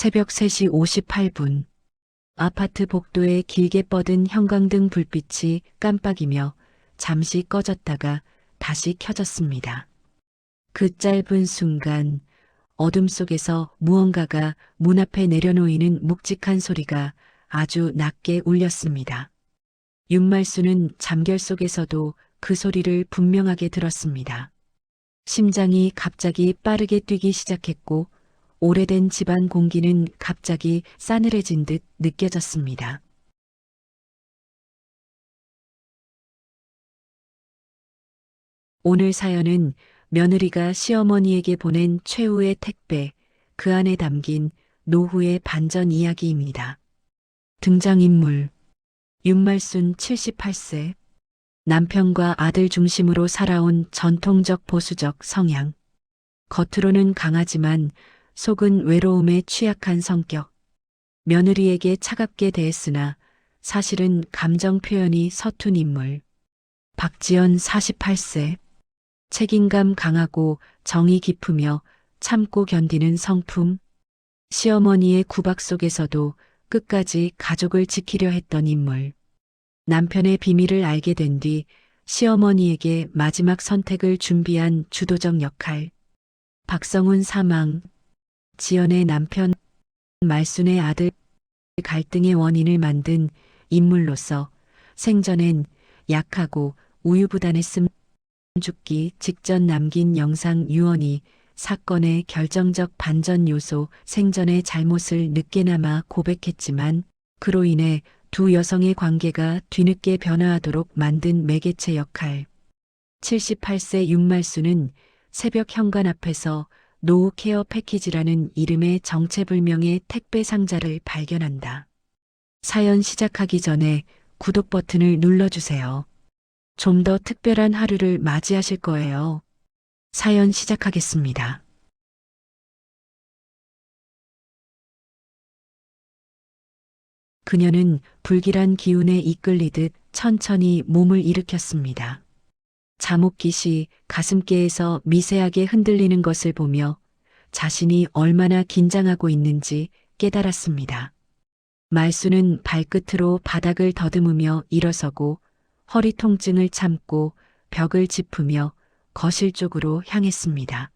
새벽 3시 58분. 아파트 복도에 길게 뻗은 형광등 불빛이 깜빡이며 잠시 꺼졌다가 다시 켜졌습니다. 그 짧은 순간 어둠 속에서 무언가가 문 앞에 내려놓이는 묵직한 소리가 아주 낮게 울렸습니다. 윤말수는 잠결 속에서도 그 소리를 분명하게 들었습니다. 심장이 갑자기 빠르게 뛰기 시작했고 오래된 집안 공기는 갑자기 싸늘해진 듯 느껴졌습니다. 오늘 사연은 며느리가 시어머니에게 보낸 최후의 택배, 그 안에 담긴 노후의 반전 이야기입니다. 등장인물 윤말순 78세. 남편과 아들 중심으로 살아온 전통적 보수적 성향. 겉으로는 강하지만 속은 외로움에 취약한 성격. 며느리에게 차갑게 대했으나 사실은 감정 표현이 서툰 인물. 박지연 48세. 책임감 강하고 정이 깊으며 참고 견디는 성품. 시어머니의 구박 속에서도 끝까지 가족을 지키려 했던 인물. 남편의 비밀을 알게 된 뒤 시어머니에게 마지막 선택을 준비한 주도적 역할. 박성훈 사망. 지연의 남편, 말순의 아들, 갈등의 원인을 만든 인물로서 생전엔 약하고 우유부단했음. 죽기 직전 남긴 영상 유언이 사건의 결정적 반전 요소. 생전의 잘못을 늦게나마 고백했지만 그로 인해 두 여성의 관계가 뒤늦게 변화하도록 만든 매개체 역할. 78세 윤말수는 새벽 현관 앞에서 노후 케어 패키지라는 이름의 정체불명의 택배 상자를 발견한다. 사연 시작하기 전에 구독 버튼을 눌러주세요. 좀 더 특별한 하루를 맞이하실 거예요. 사연 시작하겠습니다. 그녀는 불길한 기운에 이끌리듯 천천히 몸을 일으켰습니다. 잠옷깃이 가슴께에서 미세하게 흔들리는 것을 보며 자신이 얼마나 긴장하고 있는지 깨달았습니다. 말수는 발끝으로 바닥을 더듬으며 일어서고 허리 통증을 참고 벽을 짚으며 거실 쪽으로 향했습니다.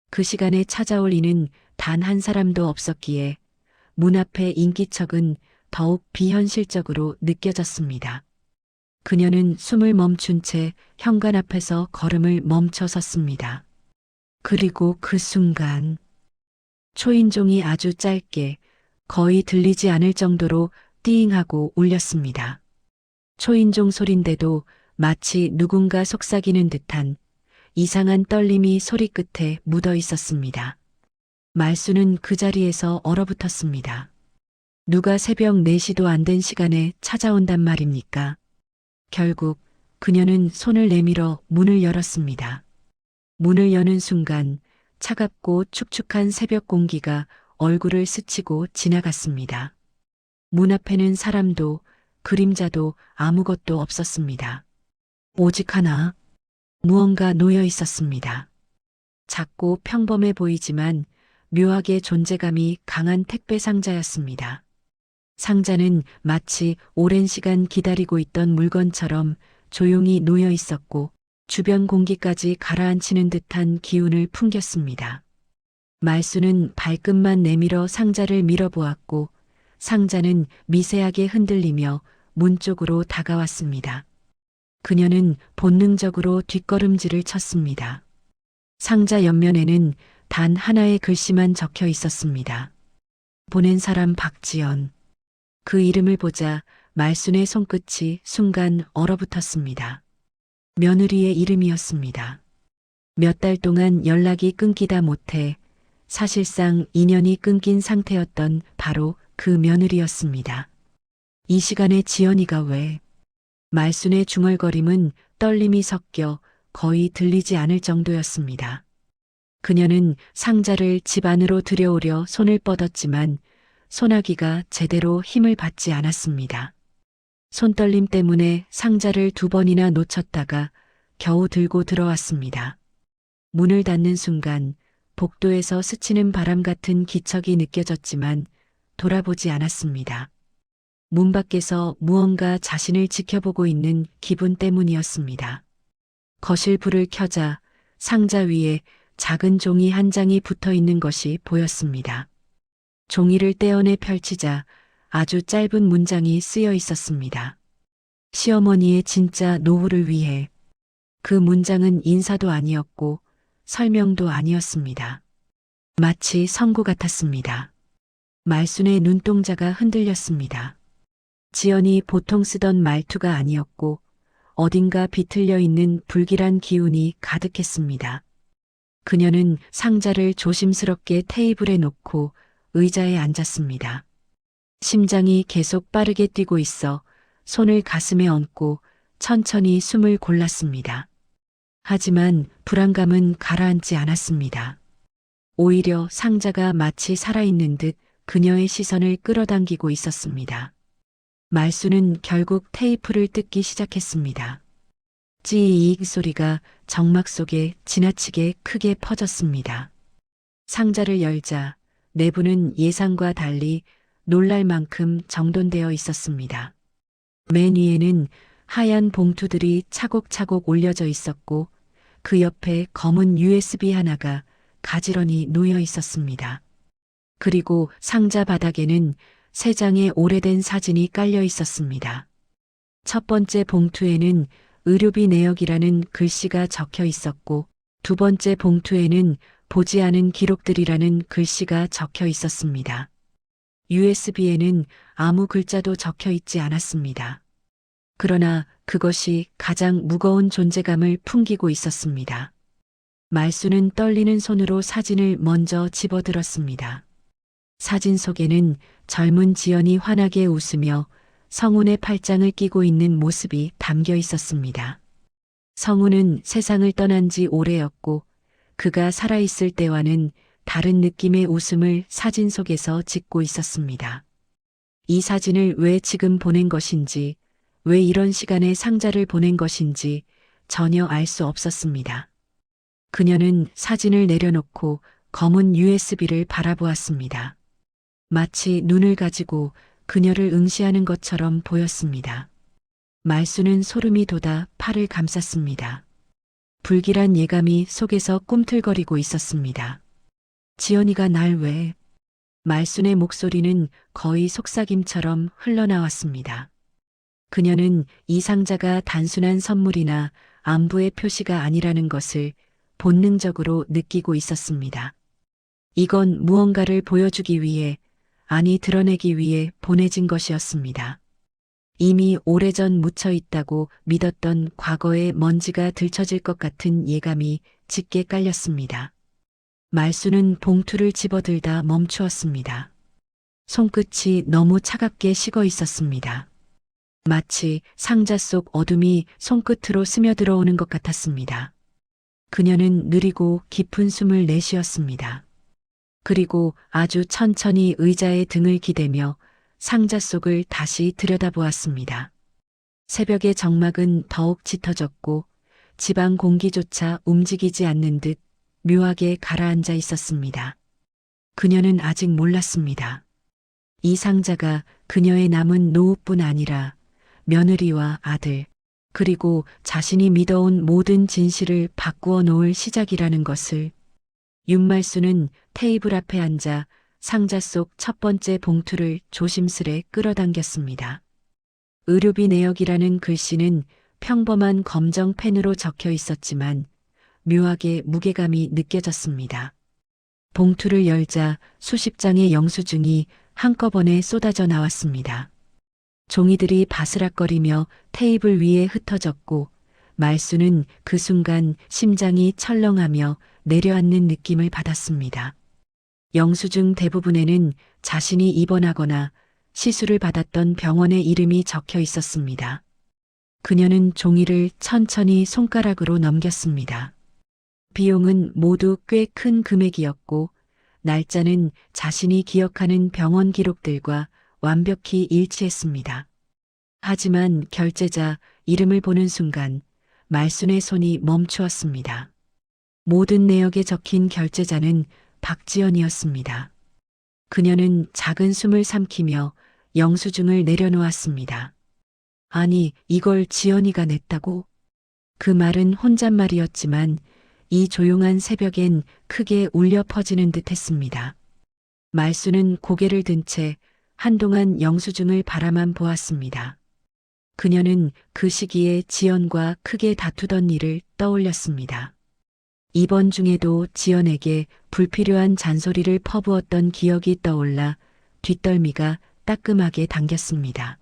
그 시간에 찾아올 이는 단 한 사람도 없었기에 문 앞의 인기척은 더욱 비현실적으로 느껴졌습니다. 그녀는 숨을 멈춘 채 현관 앞에서 걸음을 멈춰 섰습니다. 그리고 그 순간 초인종이 아주 짧게 거의 들리지 않을 정도로 띠잉하고 울렸습니다. 초인종 소린데도 마치 누군가 속삭이는 듯한 이상한 떨림이 소리 끝에 묻어 있었습니다. 말수는 그 자리에서 얼어붙었습니다. 누가 새벽 4시도 안 된 시간에 찾아온단 말입니까? 결국 그녀는 손을 내밀어 문을 열었습니다. 문을 여는 순간 차갑고 축축한 새벽 공기가 얼굴을 스치고 지나갔습니다. 문 앞에는 사람도 그림자도 아무것도 없었습니다. 오직 하나, 무언가 놓여 있었습니다. 작고 평범해 보이지만 묘하게 존재감이 강한 택배 상자였습니다. 상자는 마치 오랜 시간 기다리고 있던 물건처럼 조용히 놓여 있었고 주변 공기까지 가라앉히는 듯한 기운을 풍겼습니다. 말수는 발끝만 내밀어 상자를 밀어보았고 상자는 미세하게 흔들리며 문 쪽으로 다가왔습니다. 그녀는 본능적으로 뒷걸음질을 쳤습니다. 상자 옆면에는 단 하나의 글씨만 적혀 있었습니다. 보낸 사람 박지연. 그 이름을 보자 말순의 손끝이 순간 얼어붙었습니다. 며느리의 이름이었습니다. 몇 달 동안 연락이 끊기다 못해 사실상 인연이 끊긴 상태였던 바로 그 며느리였습니다. 이 시간에 지연이가 왜? 말순의 중얼거림은 떨림이 섞여 거의 들리지 않을 정도였습니다. 그녀는 상자를 집 안으로 들여오려 손을 뻗었지만 소나기가 제대로 힘을 받지 않았습니다. 손떨림 때문에 상자를 2번이나 놓쳤다가 겨우 들고 들어왔습니다. 문을 닫는 순간 복도에서 스치는 바람 같은 기척이 느껴졌지만 돌아보지 않았습니다. 문 밖에서 무언가 자신을 지켜보고 있는 기분 때문이었습니다. 거실 불을 켜자 상자 위에 작은 종이 한 장이 붙어 있는 것이 보였습니다. 종이를 떼어내 펼치자 아주 짧은 문장이 쓰여 있었습니다. 시어머니의 진짜 노후를 위해. 그 문장은 인사도 아니었고 설명도 아니었습니다. 마치 선고 같았습니다. 말순의 눈동자가 흔들렸습니다. 지연이 보통 쓰던 말투가 아니었고 어딘가 비틀려 있는 불길한 기운이 가득했습니다. 그녀는 상자를 조심스럽게 테이블에 놓고 의자에 앉았습니다. 심장이 계속 빠르게 뛰고 있어 손을 가슴에 얹고 천천히 숨을 골랐습니다. 하지만 불안감은 가라앉지 않았습니다. 오히려 상자가 마치 살아있는 듯 그녀의 시선을 끌어당기고 있었습니다. 말수는 결국 테이프를 뜯기 시작했습니다. 찌익 소리가 정막 속에 지나치게 크게 퍼졌습니다. 상자를 열자 내부는 예상과 달리 놀랄 만큼 정돈되어 있었습니다. 맨 위에는 하얀 봉투들이 차곡차곡 올려져 있었고 그 옆에 검은 USB 하나가 가지런히 놓여 있었습니다. 그리고 상자 바닥에는 3장의 오래된 사진이 깔려 있었습니다. 첫 번째 봉투에는 의료비 내역이라는 글씨가 적혀 있었고 두 번째 봉투에는 보지 않은 기록들이라는 글씨가 적혀 있었습니다. USB에는 아무 글자도 적혀 있지 않았습니다. 그러나 그것이 가장 무거운 존재감을 풍기고 있었습니다. 말수는 떨리는 손으로 사진을 먼저 집어들었습니다. 사진 속에는 젊은 지연이 환하게 웃으며 성운의 팔짱을 끼고 있는 모습이 담겨 있었습니다. 성운은 세상을 떠난 지 오래였고 그가 살아있을 때와는 다른 느낌의 웃음을 사진 속에서 짓고 있었습니다. 이 사진을 왜 지금 보낸 것인지, 왜 이런 시간에 상자를 보낸 것인지 전혀 알 수 없었습니다. 그녀는 사진을 내려놓고 검은 USB를 바라보았습니다. 마치 눈을 가지고 그녀를 응시하는 것처럼 보였습니다. 말수는 소름이 돋아 팔을 감쌌습니다. 불길한 예감이 속에서 꿈틀거리고 있었습니다. 지연이가 날 왜? 말순의 목소리는 거의 속삭임처럼 흘러나왔습니다. 그녀는 이 상자가 단순한 선물이나 안부의 표시가 아니라는 것을 본능적으로 느끼고 있었습니다. 이건 무언가를 보여주기 위해, 아니 드러내기 위해 보내진 것이었습니다. 이미 오래전 묻혀 있다고 믿었던 과거의 먼지가 들춰질 것 같은 예감이 짙게 깔렸습니다. 말수는 봉투를 집어들다 멈추었습니다. 손끝이 너무 차갑게 식어 있었습니다. 마치 상자 속 어둠이 손끝으로 스며들어오는 것 같았습니다. 그녀는 느리고 깊은 숨을 내쉬었습니다. 그리고 아주 천천히 의자에 등을 기대며 상자 속을 다시 들여다보았습니다. 새벽의 정막은 더욱 짙어졌고 지방 공기조차 움직이지 않는 듯 묘하게 가라앉아 있었습니다. 그녀는 아직 몰랐습니다. 이 상자가 그녀의 남은 노후뿐 아니라 며느리와 아들, 그리고 자신이 믿어온 모든 진실을 바꾸어 놓을 시작이라는 것을. 윤말수는 테이블 앞에 앉아 상자 속 첫 번째 봉투를 조심스레 끌어당겼습니다. 의료비 내역이라는 글씨는 평범한 검정 펜으로 적혀 있었지만 묘하게 무게감이 느껴졌습니다. 봉투를 열자 수십 장의 영수증이 한꺼번에 쏟아져 나왔습니다. 종이들이 바스락거리며 테이블 위에 흩어졌고 말수는 그 순간 심장이 철렁하며 내려앉는 느낌을 받았습니다. 영수증 대부분에는 자신이 입원하거나 시술을 받았던 병원의 이름이 적혀 있었습니다. 그녀는 종이를 천천히 손가락으로 넘겼습니다. 비용은 모두 꽤 큰 금액이었고 날짜는 자신이 기억하는 병원 기록들과 완벽히 일치했습니다. 하지만 결제자 이름을 보는 순간 말순의 손이 멈추었습니다. 모든 내역에 적힌 결제자는 박지연이었습니다. 그녀는 작은 숨을 삼키며 영수증을 내려놓았습니다. 아니, 이걸 지연이가 냈다고? 그 말은 혼잣말이었지만 이 조용한 새벽엔 크게 울려 퍼지는 듯 했습니다. 말수는 고개를 든 채 한동안 영수증을 바라만 보았습니다. 그녀는 그 시기에 지연과 크게 다투던 일을 떠올렸습니다. 이번 중에도 지연에게 불필요한 잔소리를 퍼부었던 기억이 떠올라 뒷덜미가 따끔하게 당겼습니다.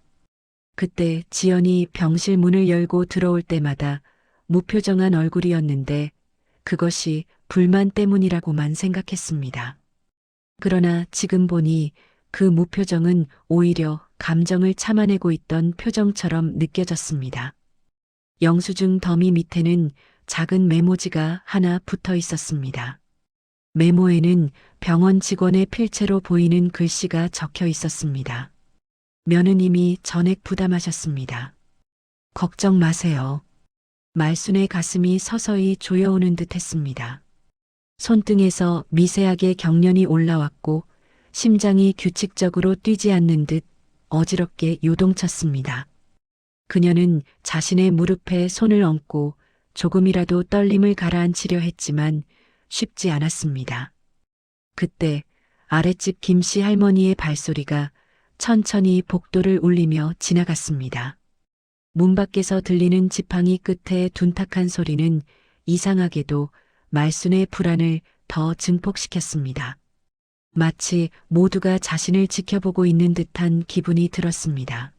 그때 지연이 병실 문을 열고 들어올 때마다 무표정한 얼굴이었는데 그것이 불만 때문이라고만 생각했습니다. 그러나 지금 보니 그 무표정은 오히려 감정을 참아내고 있던 표정처럼 느껴졌습니다. 영수증 더미 밑에는 작은 메모지가 하나 붙어 있었습니다. 메모에는 병원 직원의 필체로 보이는 글씨가 적혀 있었습니다. 며느님이 전액 부담하셨습니다. 걱정 마세요. 말순의 가슴이 서서히 조여오는 듯 했습니다. 손등에서 미세하게 경련이 올라왔고 심장이 규칙적으로 뛰지 않는 듯 어지럽게 요동쳤습니다. 그녀는 자신의 무릎에 손을 얹고 조금이라도 떨림을 가라앉히려 했지만 쉽지 않았습니다. 그때 아랫집 김씨 할머니의 발소리가 천천히 복도를 울리며 지나갔습니다. 문 밖에서 들리는 지팡이 끝에 둔탁한 소리는 이상하게도 말순의 불안을 더 증폭시켰습니다. 마치 모두가 자신을 지켜보고 있는 듯한 기분이 들었습니다.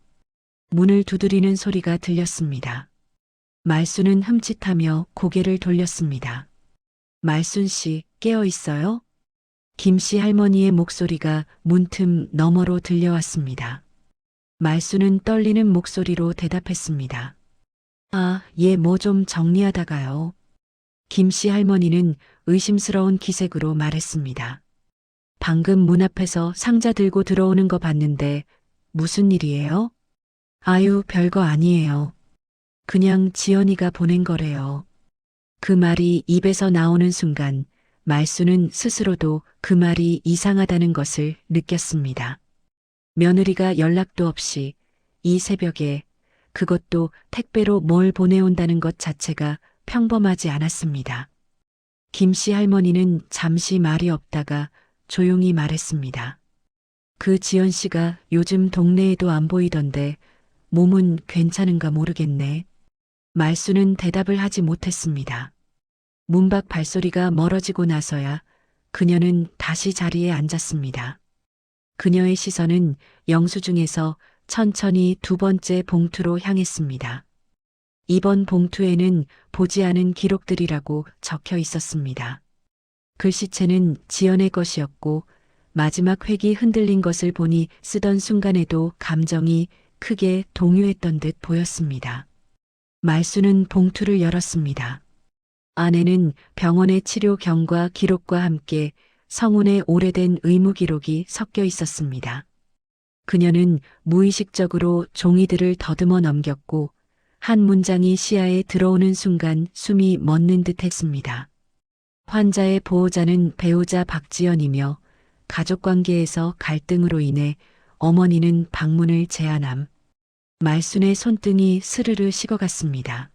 문을 두드리는 소리가 들렸습니다. 말순은 흠칫하며 고개를 돌렸습니다. 말순 씨, 깨어 있어요? 김씨 할머니의 목소리가 문틈 너머로 들려왔습니다. 말순은 떨리는 목소리로 대답했습니다. 아, 예, 뭐 좀 정리하다가요. 김씨 할머니는 의심스러운 기색으로 말했습니다. 방금 문 앞에서 상자 들고 들어오는 거 봤는데 무슨 일이에요? 아유, 별거 아니에요. 그냥 지연이가 보낸 거래요. 그 말이 입에서 나오는 순간 말수는 스스로도 그 말이 이상하다는 것을 느꼈습니다. 며느리가 연락도 없이 이 새벽에 그것도 택배로 뭘 보내온다는 것 자체가 평범하지 않았습니다. 김씨 할머니는 잠시 말이 없다가 조용히 말했습니다. 그 지연 씨가 요즘 동네에도 안 보이던데 몸은 괜찮은가 모르겠네. 말수는 대답을 하지 못했습니다. 문 밖 발소리가 멀어지고 나서야 그녀는 다시 자리에 앉았습니다. 그녀의 시선은 영수증에서 천천히 두 번째 봉투로 향했습니다. 이번 봉투에는 보지 않은 기록들이라고 적혀 있었습니다. 글씨체는 지연의 것이었고 마지막 획이 흔들린 것을 보니 쓰던 순간에도 감정이 크게 동요했던 듯 보였습니다. 말수는 봉투를 열었습니다. 안에는 병원의 치료 경과 기록과 함께 성운의 오래된 의무 기록이 섞여 있었습니다. 그녀는 무의식적으로 종이들을 더듬어 넘겼고 한 문장이 시야에 들어오는 순간 숨이 멎는 듯 했습니다. 환자의 보호자는 배우자 박지연이며 가족관계에서 갈등으로 인해 어머니는 방문을 제한함. 말순의 손등이 스르르 식어갔습니다.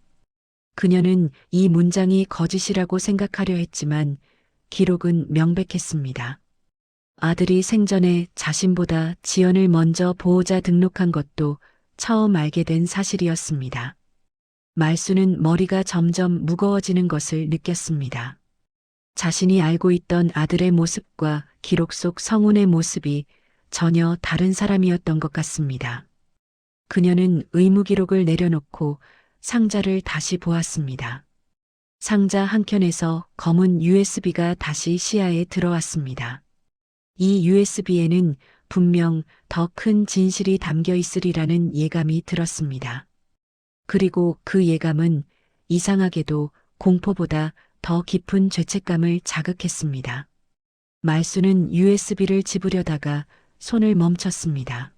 그녀는 이 문장이 거짓이라고 생각하려 했지만 기록은 명백했습니다. 아들이 생전에 자신보다 지연을 먼저 보호자 등록한 것도 처음 알게 된 사실이었습니다. 말순은 머리가 점점 무거워지는 것을 느꼈습니다. 자신이 알고 있던 아들의 모습과 기록 속 성운의 모습이 전혀 다른 사람이었던 것 같습니다. 그녀는 의무 기록을 내려놓고 상자를 다시 보았습니다. 상자 한켠에서 검은 USB가 다시 시야에 들어왔습니다. 이 USB에는 분명 더 큰 진실이 담겨 있으리라는 예감이 들었습니다. 그리고 그 예감은 이상하게도 공포보다 더 깊은 죄책감을 자극했습니다. 말수는 USB를 집으려다가 손을 멈췄습니다.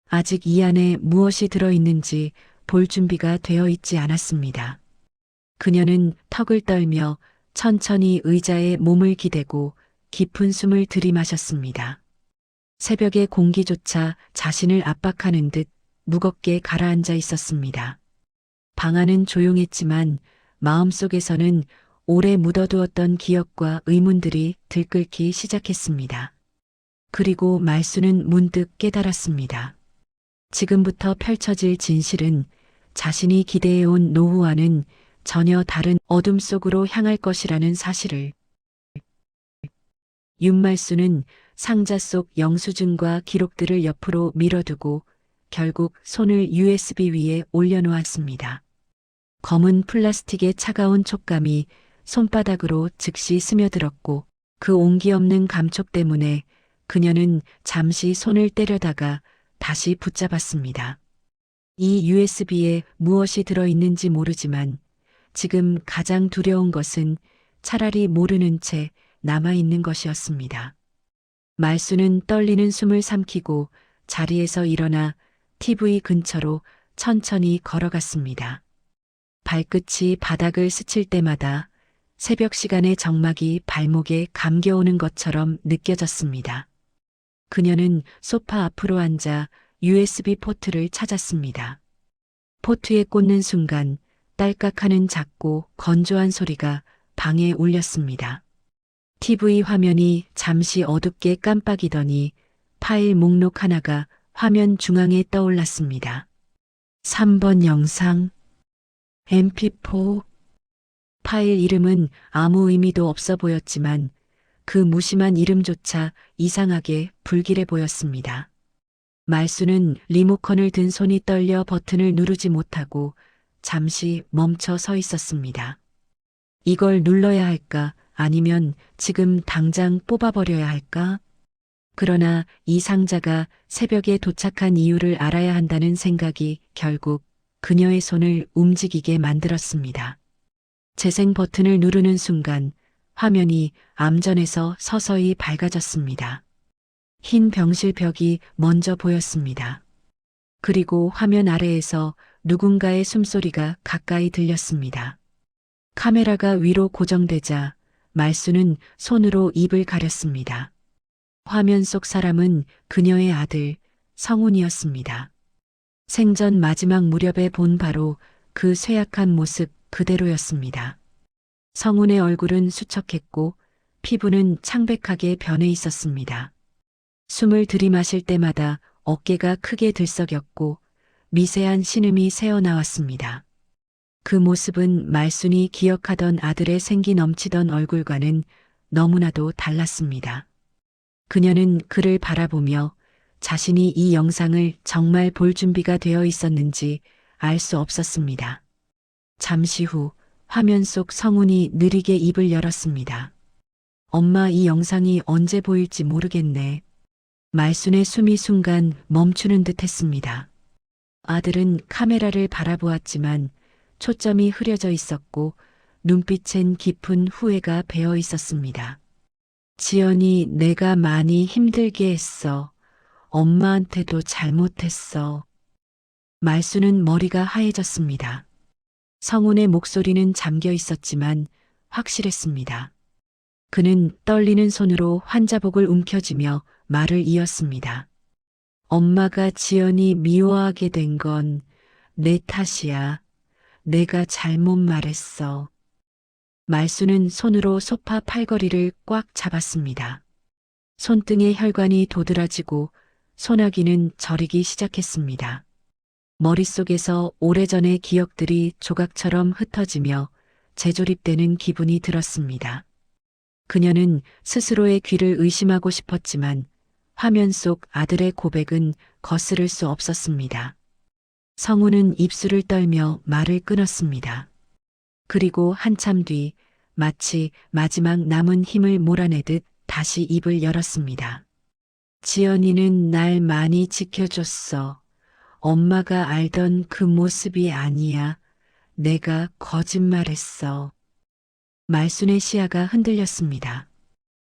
아직 이 안에 무엇이 들어있는지 볼 준비가 되어 있지 않았습니다. 그녀는 턱을 떨며 천천히 의자에 몸을 기대고 깊은 숨을 들이마셨습니다. 새벽의 공기조차 자신을 압박하는 듯 무겁게 가라앉아 있었습니다. 방 안은 조용했지만 마음속에서는 오래 묻어두었던 기억과 의문들이 들끓기 시작했습니다. 그리고 말수는 문득 깨달았습니다. 지금부터 펼쳐질 진실은 자신이 기대해온 노후와는 전혀 다른 어둠 속으로 향할 것이라는 사실을. 윤말수는 상자 속 영수증과 기록들을 옆으로 밀어두고 결국 손을 USB 위에 올려놓았습니다. 검은 플라스틱의 차가운 촉감이 손바닥으로 즉시 스며들었고 그 온기 없는 감촉 때문에 그녀는 잠시 손을 떼려다가 다시 붙잡았습니다. 이 USB에 무엇이 들어있는지 모르지만 지금 가장 두려운 것은 차라리 모르는 채 남아있는 것이었습니다. 말수는 떨리는 숨을 삼키고 자리에서 일어나 TV 근처로 천천히 걸어갔습니다. 발끝이 바닥을 스칠 때마다 새벽 시간의 정막이 발목에 감겨오는 것처럼 느껴졌습니다. 그녀는 소파 앞으로 앉아 USB 포트를 찾았습니다. 포트에 꽂는 순간 딸깍하는 작고 건조한 소리가 방에 울렸습니다. TV 화면이 잠시 어둡게 깜빡이더니 파일 목록 하나가 화면 중앙에 떠올랐습니다. 3번 영상, MP4. 파일 이름은 아무 의미도 없어 보였지만 그 무심한 이름조차 이상하게 불길해 보였습니다. 말수는 리모컨을 든 손이 떨려 버튼을 누르지 못하고 잠시 멈춰 서 있었습니다. 이걸 눌러야 할까? 아니면 지금 당장 뽑아버려야 할까? 그러나 이 상자가 새벽에 도착한 이유를 알아야 한다는 생각이 결국 그녀의 손을 움직이게 만들었습니다. 재생 버튼을 누르는 순간 화면이 암전에서 서서히 밝아졌습니다. 흰 병실 벽이 먼저 보였습니다. 그리고 화면 아래에서 누군가의 숨소리가 가까이 들렸습니다. 카메라가 위로 고정되자 말수는 손으로 입을 가렸습니다. 화면 속 사람은 그녀의 아들 성훈이었습니다. 생전 마지막 무렵에 본 바로 그 쇠약한 모습 그대로였습니다. 성훈의 얼굴은 수척했고 피부는 창백하게 변해 있었습니다. 숨을 들이마실 때마다 어깨가 크게 들썩였고 미세한 신음이 새어나왔습니다. 그 모습은 말순이 기억하던 아들의 생기 넘치던 얼굴과는 너무나도 달랐습니다. 그녀는 그를 바라보며 자신이 이 영상을 정말 볼 준비가 되어 있었는지 알 수 없었습니다. 잠시 후 화면 속 성훈이 느리게 입을 열었습니다. 엄마, 이 영상이 언제 보일지 모르겠네. 말순의 숨이 순간 멈추는 듯 했습니다. 아들은 카메라를 바라보았지만 초점이 흐려져 있었고 눈빛엔 깊은 후회가 배어 있었습니다. 지연이, 내가 많이 힘들게 했어. 엄마한테도 잘못했어. 말수는 머리가 하얘졌습니다. 성훈의 목소리는 잠겨 있었지만 확실했습니다. 그는 떨리는 손으로 환자복을 움켜쥐며 말을 이었습니다. 엄마가 지연이 미워하게 된 건 내 탓이야. 내가 잘못 말했어. 말수는 손으로 소파 팔걸이를 꽉 잡았습니다. 손등의 혈관이 도드라지고 소나기는 저리기 시작했습니다. 머릿속에서 오래전의 기억들이 조각처럼 흩어지며 재조립되는 기분이 들었습니다. 그녀는 스스로의 귀를 의심하고 싶었지만 화면 속 아들의 고백은 거스를 수 없었습니다. 성우는 입술을 떨며 말을 끊었습니다. 그리고 한참 뒤 마치 마지막 남은 힘을 몰아내듯 다시 입을 열었습니다. 지연이는 날 많이 지켜줬어. 엄마가 알던 그 모습이 아니야. 내가 거짓말했어. 말순의 시야가 흔들렸습니다.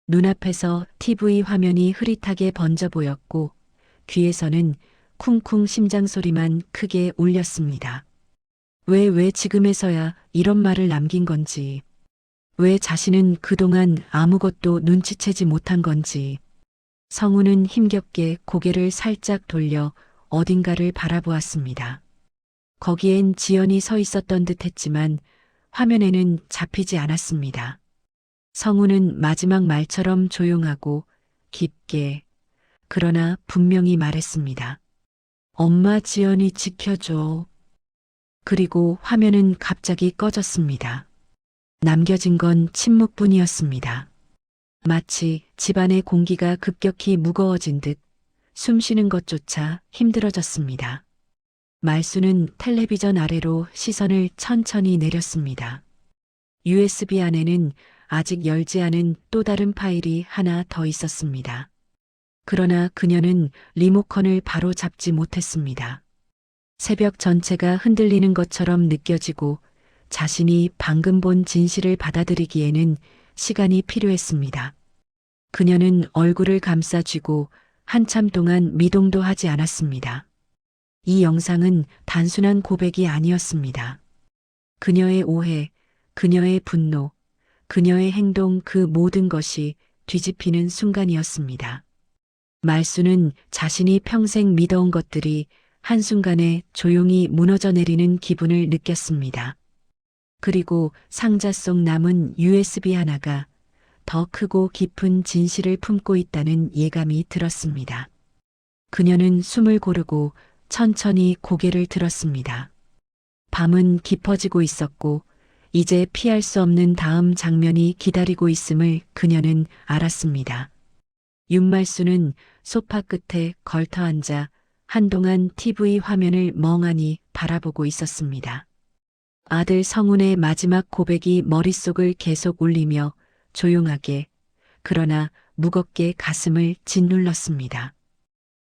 눈앞에서 TV 화면이 흐릿하게 번져 보였고 귀에서는 쿵쿵 심장 소리만 크게 울렸습니다. 왜 지금에서야 이런 말을 남긴 건지. 왜 자신은 그동안 아무것도 눈치채지 못한 건지. 성우는 힘겹게 고개를 살짝 돌려 어딘가를 바라보았습니다. 거기엔 지연이 서 있었던 듯 했지만 화면에는 잡히지 않았습니다. 성우는 마지막 말처럼 조용하고 깊게, 그러나 분명히 말했습니다. 엄마 지연이 지켜줘. 그리고 화면은 갑자기 꺼졌습니다. 남겨진 건 침묵뿐이었습니다. 마치 집안의 공기가 급격히 무거워진 듯 숨 쉬는 것조차 힘들어졌습니다. 말수는 텔레비전 아래로 시선을 천천히 내렸습니다. USB 안에는 아직 열지 않은 또 다른 파일이 하나 더 있었습니다. 그러나 그녀는 리모컨을 바로 잡지 못했습니다. 새벽 전체가 흔들리는 것처럼 느껴지고 자신이 방금 본 진실을 받아들이기에는 시간이 필요했습니다. 그녀는 얼굴을 감싸쥐고 한참 동안 미동도 하지 않았습니다. 이 영상은 단순한 고백이 아니었습니다. 그녀의 오해, 그녀의 분노, 그녀의 행동 그 모든 것이 뒤집히는 순간이었습니다. 말수는 자신이 평생 믿어온 것들이 한순간에 조용히 무너져 내리는 기분을 느꼈습니다. 그리고 상자 속 남은 USB 하나가 더 크고 깊은 진실을 품고 있다는 예감이 들었습니다. 그녀는 숨을 고르고 천천히 고개를 들었습니다. 밤은 깊어지고 있었고 이제 피할 수 없는 다음 장면이 기다리고 있음을 그녀는 알았습니다. 윤말수는 소파 끝에 걸터 앉아 한동안 TV 화면을 멍하니 바라보고 있었습니다. 아들 성훈의 마지막 고백이 머릿속을 계속 울리며 조용하게, 그러나 무겁게 가슴을 짓눌렀습니다.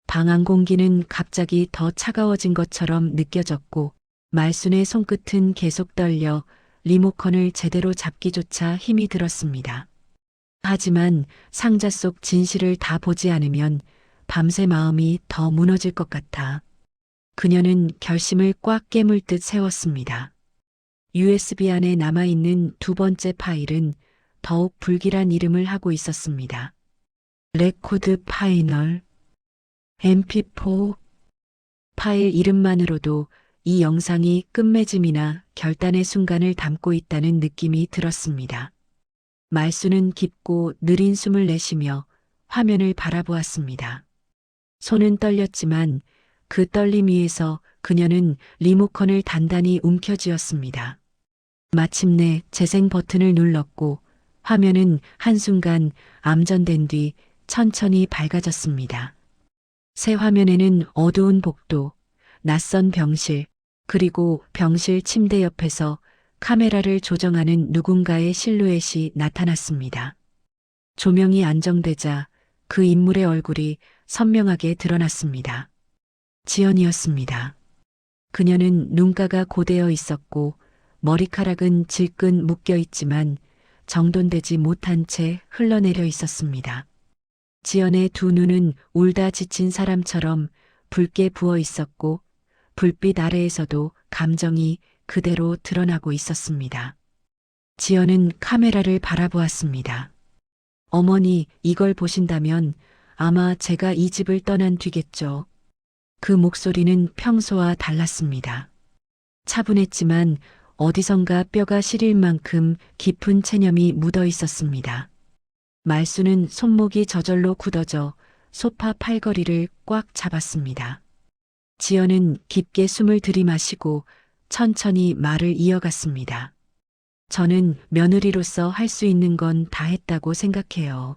방 안 공기는 갑자기 더 차가워진 것처럼 느껴졌고 말순의 손끝은 계속 떨려 리모컨을 제대로 잡기조차 힘이 들었습니다. 하지만 상자 속 진실을 다 보지 않으면 밤새 마음이 더 무너질 것 같아 그녀는 결심을 꽉 깨물 듯 세웠습니다. USB 안에 남아있는 두 번째 파일은 더욱 불길한 이름을 하고 있었습니다. 레코드 파이널 MP4 파일 이름만으로도 이 영상이 끝맺음이나 결단의 순간을 담고 있다는 느낌이 들었습니다. 말수는 깊고 느린 숨을 내쉬며 화면을 바라보았습니다. 손은 떨렸지만 그 떨림 위에서 그녀는 리모컨을 단단히 움켜쥐었습니다. 마침내 재생 버튼을 눌렀고 화면은 한순간 암전된 뒤 천천히 밝아졌습니다. 새 화면에는 어두운 복도, 낯선 병실, 그리고 병실 침대 옆에서 카메라를 조정하는 누군가의 실루엣이 나타났습니다. 조명이 안정되자 그 인물의 얼굴이 선명하게 드러났습니다. 지연이었습니다. 그녀는 눈가가 고대어 있었고 머리카락은 질끈 묶여 있지만 정돈되지 못한 채 흘러내려 있었습니다. 지연의 두 눈은 울다 지친 사람처럼 붉게 부어 있었고 불빛 아래에서도 감정이 그대로 드러나고 있었습니다. 지연은 카메라를 바라보았습니다. 어머니, 이걸 보신다면 아마 제가 이 집을 떠난 뒤겠죠. 그 목소리는 평소와 달랐습니다. 차분했지만 어디선가 뼈가 시릴 만큼 깊은 체념이 묻어 있었습니다. 말수는 손목이 저절로 굳어져 소파 팔걸이를 꽉 잡았습니다. 지연은 깊게 숨을 들이마시고 천천히 말을 이어갔습니다. 저는 며느리로서 할 수 있는 건 다 했다고 생각해요.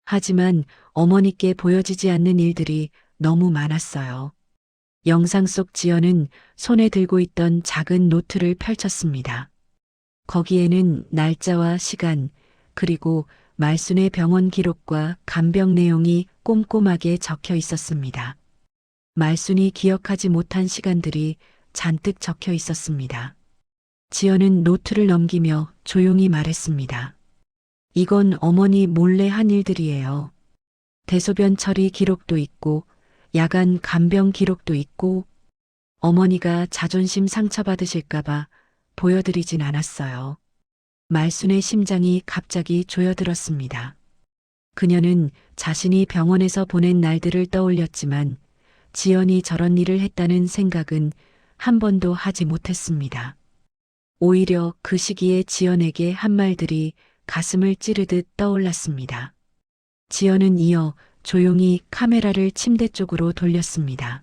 하지만 어머니께 보여지지 않는 일들이 너무 많았어요. 영상 속 지연은 손에 들고 있던 작은 노트를 펼쳤습니다. 거기에는 날짜와 시간, 그리고 말순의 병원 기록과 간병 내용이 꼼꼼하게 적혀 있었습니다. 말순이 기억하지 못한 시간들이 잔뜩 적혀 있었습니다. 지연은 노트를 넘기며 조용히 말했습니다. 이건 어머니 몰래 한 일들이에요. 대소변 처리 기록도 있고 야간 간병 기록도 있고 어머니가 자존심 상처받으실까봐 보여드리진 않았어요. 말순의 심장이 갑자기 조여들었습니다. 그녀는 자신이 병원에서 보낸 날들을 떠올렸지만 지연이 저런 일을 했다는 생각은 한 번도 하지 못했습니다. 오히려 그 시기에 지연에게 한 말들이 가슴을 찌르듯 떠올랐습니다. 지연은 이어 조용히 카메라를 침대 쪽으로 돌렸습니다.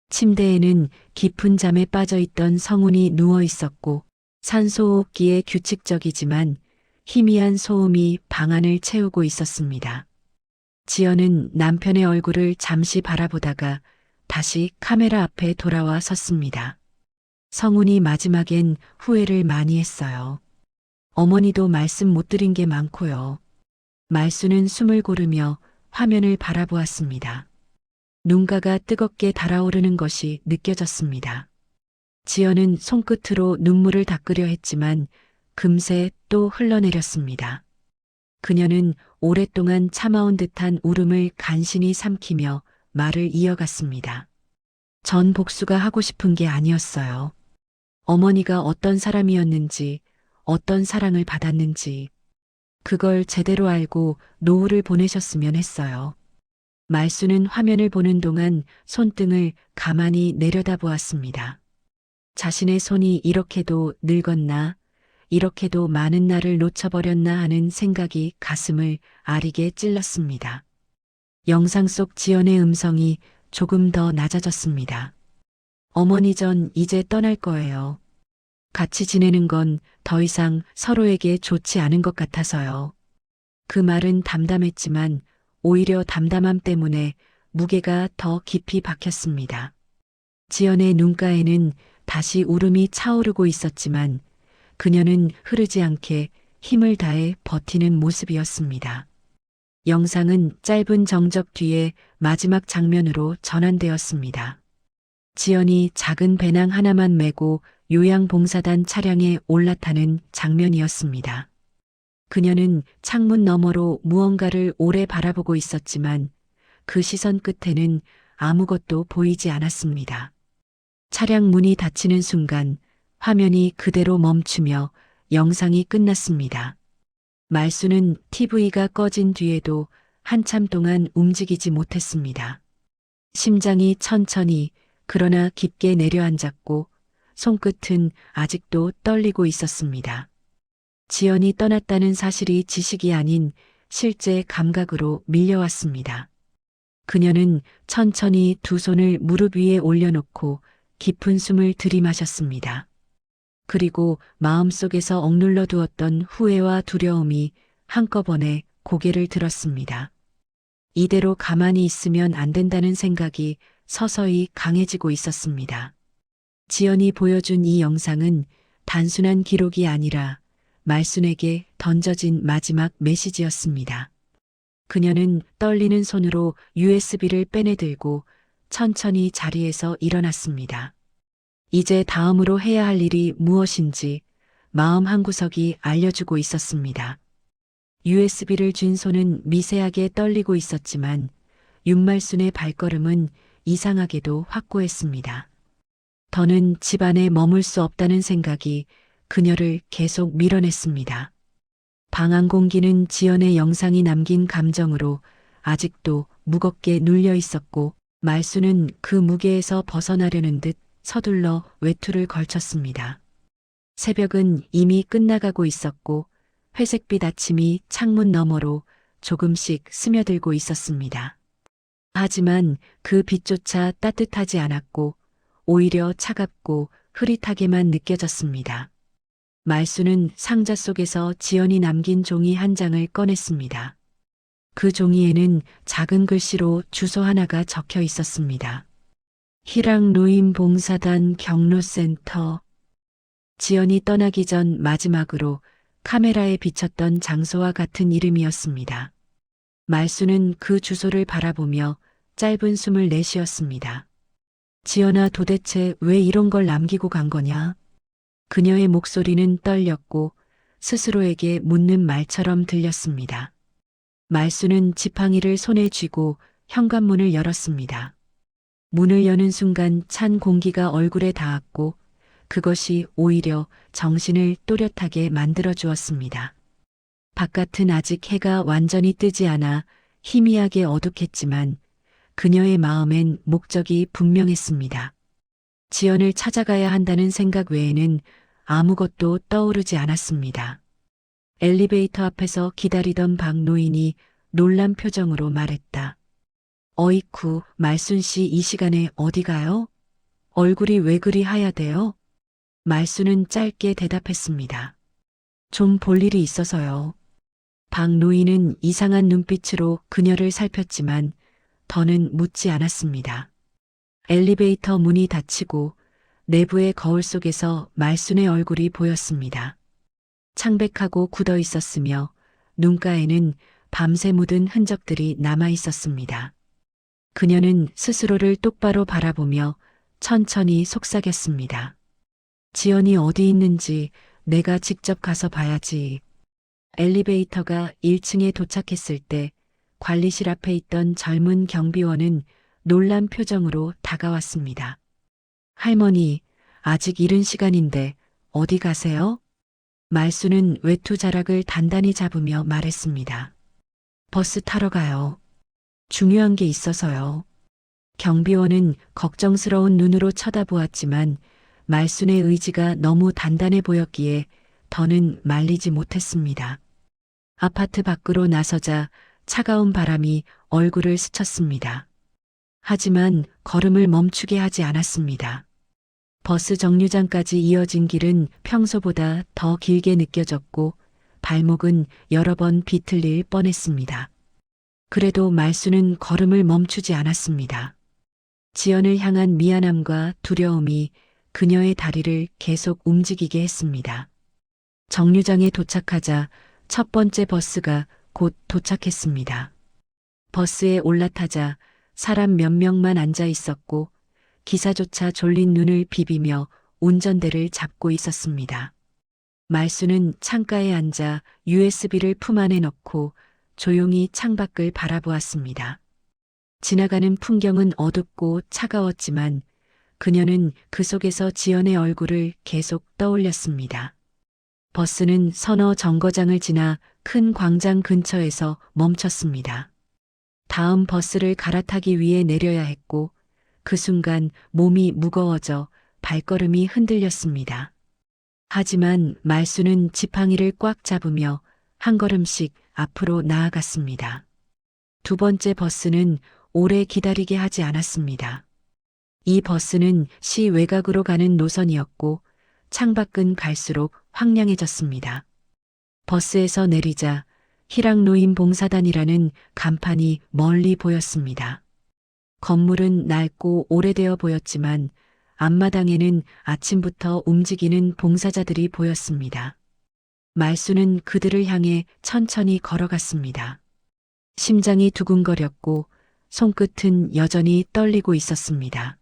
침대에는 깊은 잠에 빠져 있던 성훈이 누워 있었고 산소호흡기에 규칙적이지만 희미한 소음이 방안을 채우고 있었습니다. 지연은 남편의 얼굴을 잠시 바라보다가 다시 카메라 앞에 돌아와 섰습니다. 성훈이 마지막엔 후회를 많이 했어요. 어머니도 말씀 못 드린 게 많고요. 말수는 숨을 고르며 화면을 바라보았습니다. 눈가가 뜨겁게 달아오르는 것이 느껴졌습니다. 지연은 손끝으로 눈물을 닦으려 했지만 금세 또 흘러내렸습니다. 그녀는 오랫동안 참아온 듯한 울음을 간신히 삼키며 말을 이어갔습니다. 전 복수가 하고 싶은 게 아니었어요. 어머니가 어떤 사람이었는지, 어떤 사랑을 받았는지, 그걸 제대로 알고 노후를 보내셨으면 했어요. 말수는 화면을 보는 동안 손등을 가만히 내려다보았습니다. 자신의 손이 이렇게도 늙었나, 이렇게도 많은 날을 놓쳐버렸나 하는 생각이 가슴을 아리게 찔렀습니다. 영상 속 지연의 음성이 조금 더 낮아졌습니다. 어머니 전 이제 떠날 거예요. 같이 지내는 건 더 이상 서로에게 좋지 않은 것 같아서요. 그 말은 담담했지만 오히려 담담함 때문에 무게가 더 깊이 박혔습니다. 지연의 눈가에는 다시 울음이 차오르고 있었지만 그녀는 흐르지 않게 힘을 다해 버티는 모습이었습니다. 영상은 짧은 정적 뒤에 마지막 장면으로 전환되었습니다. 지연이 작은 배낭 하나만 메고 요양봉사단 차량에 올라타는 장면이었습니다. 그녀는 창문 너머로 무언가를 오래 바라보고 있었지만 그 시선 끝에는 아무것도 보이지 않았습니다. 차량 문이 닫히는 순간 화면이 그대로 멈추며 영상이 끝났습니다. 말수는 TV가 꺼진 뒤에도 한참 동안 움직이지 못했습니다. 심장이 천천히 그러나 깊게 내려앉았고 손끝은 아직도 떨리고 있었습니다. 지연이 떠났다는 사실이 지식이 아닌 실제 감각으로 밀려왔습니다. 그녀는 천천히 두 손을 무릎 위에 올려놓고 깊은 숨을 들이마셨습니다. 그리고 마음속에서 억눌러 두었던 후회와 두려움이 한꺼번에 고개를 들었습니다. 이대로 가만히 있으면 안 된다는 생각이 서서히 강해지고 있었습니다. 지연이 보여준 이 영상은 단순한 기록이 아니라 말순에게 던져진 마지막 메시지였습니다. 그녀는 떨리는 손으로 USB를 빼내들고 천천히 자리에서 일어났습니다. 이제 다음으로 해야 할 일이 무엇인지 마음 한구석이 알려주고 있었습니다. USB를 쥔 손은 미세하게 떨리고 있었지만 윤말순의 발걸음은 이상하게도 확고했습니다. 더는 집안에 머물 수 없다는 생각이 그녀를 계속 밀어냈습니다. 방 안 공기는 지연의 영상이 남긴 감정으로 아직도 무겁게 눌려 있었고 말수는 그 무게에서 벗어나려는 듯 서둘러 외투를 걸쳤습니다. 새벽은 이미 끝나가고 있었고 회색빛 아침이 창문 너머로 조금씩 스며들고 있었습니다. 하지만 그 빛조차 따뜻하지 않았고 오히려 차갑고 흐릿하게만 느껴졌습니다. 말수는 상자 속에서 지연이 남긴 종이 한 장을 꺼냈습니다. 그 종이에는 작은 글씨로 주소 하나가 적혀 있었습니다. 희랑노인봉사단 경로센터. 지연이 떠나기 전 마지막으로 카메라에 비쳤던 장소와 같은 이름이었습니다. 말수는 그 주소를 바라보며 짧은 숨을 내쉬었습니다. 지연아, 도대체 왜 이런 걸 남기고 간 거냐? 그녀의 목소리는 떨렸고 스스로에게 묻는 말처럼 들렸습니다. 말수는 지팡이를 손에 쥐고 현관문을 열었습니다. 문을 여는 순간 찬 공기가 얼굴에 닿았고 그것이 오히려 정신을 또렷하게 만들어 주었습니다. 바깥은 아직 해가 완전히 뜨지 않아 희미하게 어둑했지만 그녀의 마음엔 목적이 분명했습니다. 지연을 찾아가야 한다는 생각 외에는 아무것도 떠오르지 않았습니다. 엘리베이터 앞에서 기다리던 박 노인이 놀란 표정으로 말했다. 어이쿠, 말순 씨 이 시간에 어디 가요? 얼굴이 왜 그리 하얗대요? 말순은 짧게 대답했습니다. 좀 볼 일이 있어서요. 박 노인은 이상한 눈빛으로 그녀를 살폈지만 더는 묻지 않았습니다. 엘리베이터 문이 닫히고 내부의 거울 속에서 말순의 얼굴이 보였습니다. 창백하고 굳어 있었으며 눈가에는 밤새 묻은 흔적들이 남아 있었습니다. 그녀는 스스로를 똑바로 바라보며 천천히 속삭였습니다. 지연이 어디 있는지 내가 직접 가서 봐야지. 엘리베이터가 1층에 도착했을 때 관리실 앞에 있던 젊은 경비원은 놀란 표정으로 다가왔습니다. 할머니, 아직 이른 시간인데 어디 가세요? 말수는 외투 자락을 단단히 잡으며 말했습니다. 버스 타러 가요. 중요한 게 있어서요. 경비원은 걱정스러운 눈으로 쳐다보았지만 말순의 의지가 너무 단단해 보였기에 더는 말리지 못했습니다. 아파트 밖으로 나서자 차가운 바람이 얼굴을 스쳤습니다. 하지만 걸음을 멈추게 하지 않았습니다. 버스 정류장까지 이어진 길은 평소보다 더 길게 느껴졌고 발목은 여러 번 비틀릴 뻔했습니다. 그래도 말수는 걸음을 멈추지 않았습니다. 지연을 향한 미안함과 두려움이 그녀의 다리를 계속 움직이게 했습니다. 정류장에 도착하자 첫 번째 버스가 곧 도착했습니다. 버스에 올라타자 사람 몇 명만 앉아 있었고 기사조차 졸린 눈을 비비며 운전대를 잡고 있었습니다. 말수는 창가에 앉아 USB를 품 안에 넣고 조용히 창밖을 바라보았습니다. 지나가는 풍경은 어둡고 차가웠지만 그녀는 그 속에서 지연의 얼굴을 계속 떠올렸습니다. 버스는 서너 정거장을 지나 큰 광장 근처에서 멈췄습니다. 다음 버스를 갈아타기 위해 내려야 했고 그 순간 몸이 무거워져 발걸음이 흔들렸습니다. 하지만 말수는 지팡이를 꽉 잡으며 한 걸음씩 앞으로 나아갔습니다. 두 번째 버스는 오래 기다리게 하지 않았습니다. 이 버스는 시 외곽으로 가는 노선이었고 창밖은 갈수록 황량해졌습니다. 버스에서 내리자 희락노인 봉사단이라는 간판이 멀리 보였습니다. 건물은 낡고 오래되어 보였지만 앞마당에는 아침부터 움직이는 봉사자들이 보였습니다. 말수는 그들을 향해 천천히 걸어갔습니다. 심장이 두근거렸고 손끝은 여전히 떨리고 있었습니다.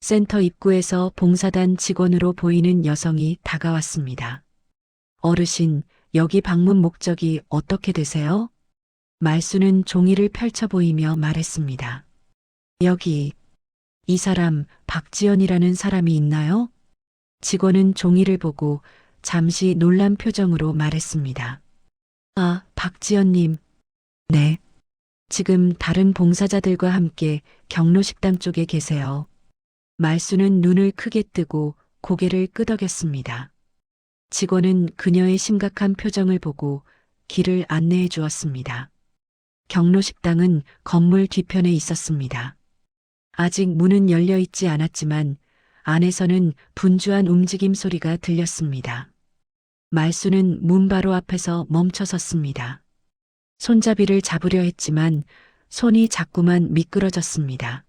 센터 입구에서 봉사단 직원으로 보이는 여성이 다가왔습니다. 어르신, 여기 방문 목적이 어떻게 되세요? 말수는 종이를 펼쳐 보이며 말했습니다. 여기, 이 사람 박지연이라는 사람이 있나요? 직원은 종이를 보고 잠시 놀란 표정으로 말했습니다. 아, 박지연님. 네. 지금 다른 봉사자들과 함께 경로식당 쪽에 계세요. 말수는 눈을 크게 뜨고 고개를 끄덕였습니다. 직원은 그녀의 심각한 표정을 보고 길을 안내해 주었습니다. 경로식당은 건물 뒤편에 있었습니다. 아직 문은 열려 있지 않았지만 안에서는 분주한 움직임 소리가 들렸습니다. 말수는 문 바로 앞에서 멈춰 섰습니다. 손잡이를 잡으려 했지만 손이 자꾸만 미끄러졌습니다.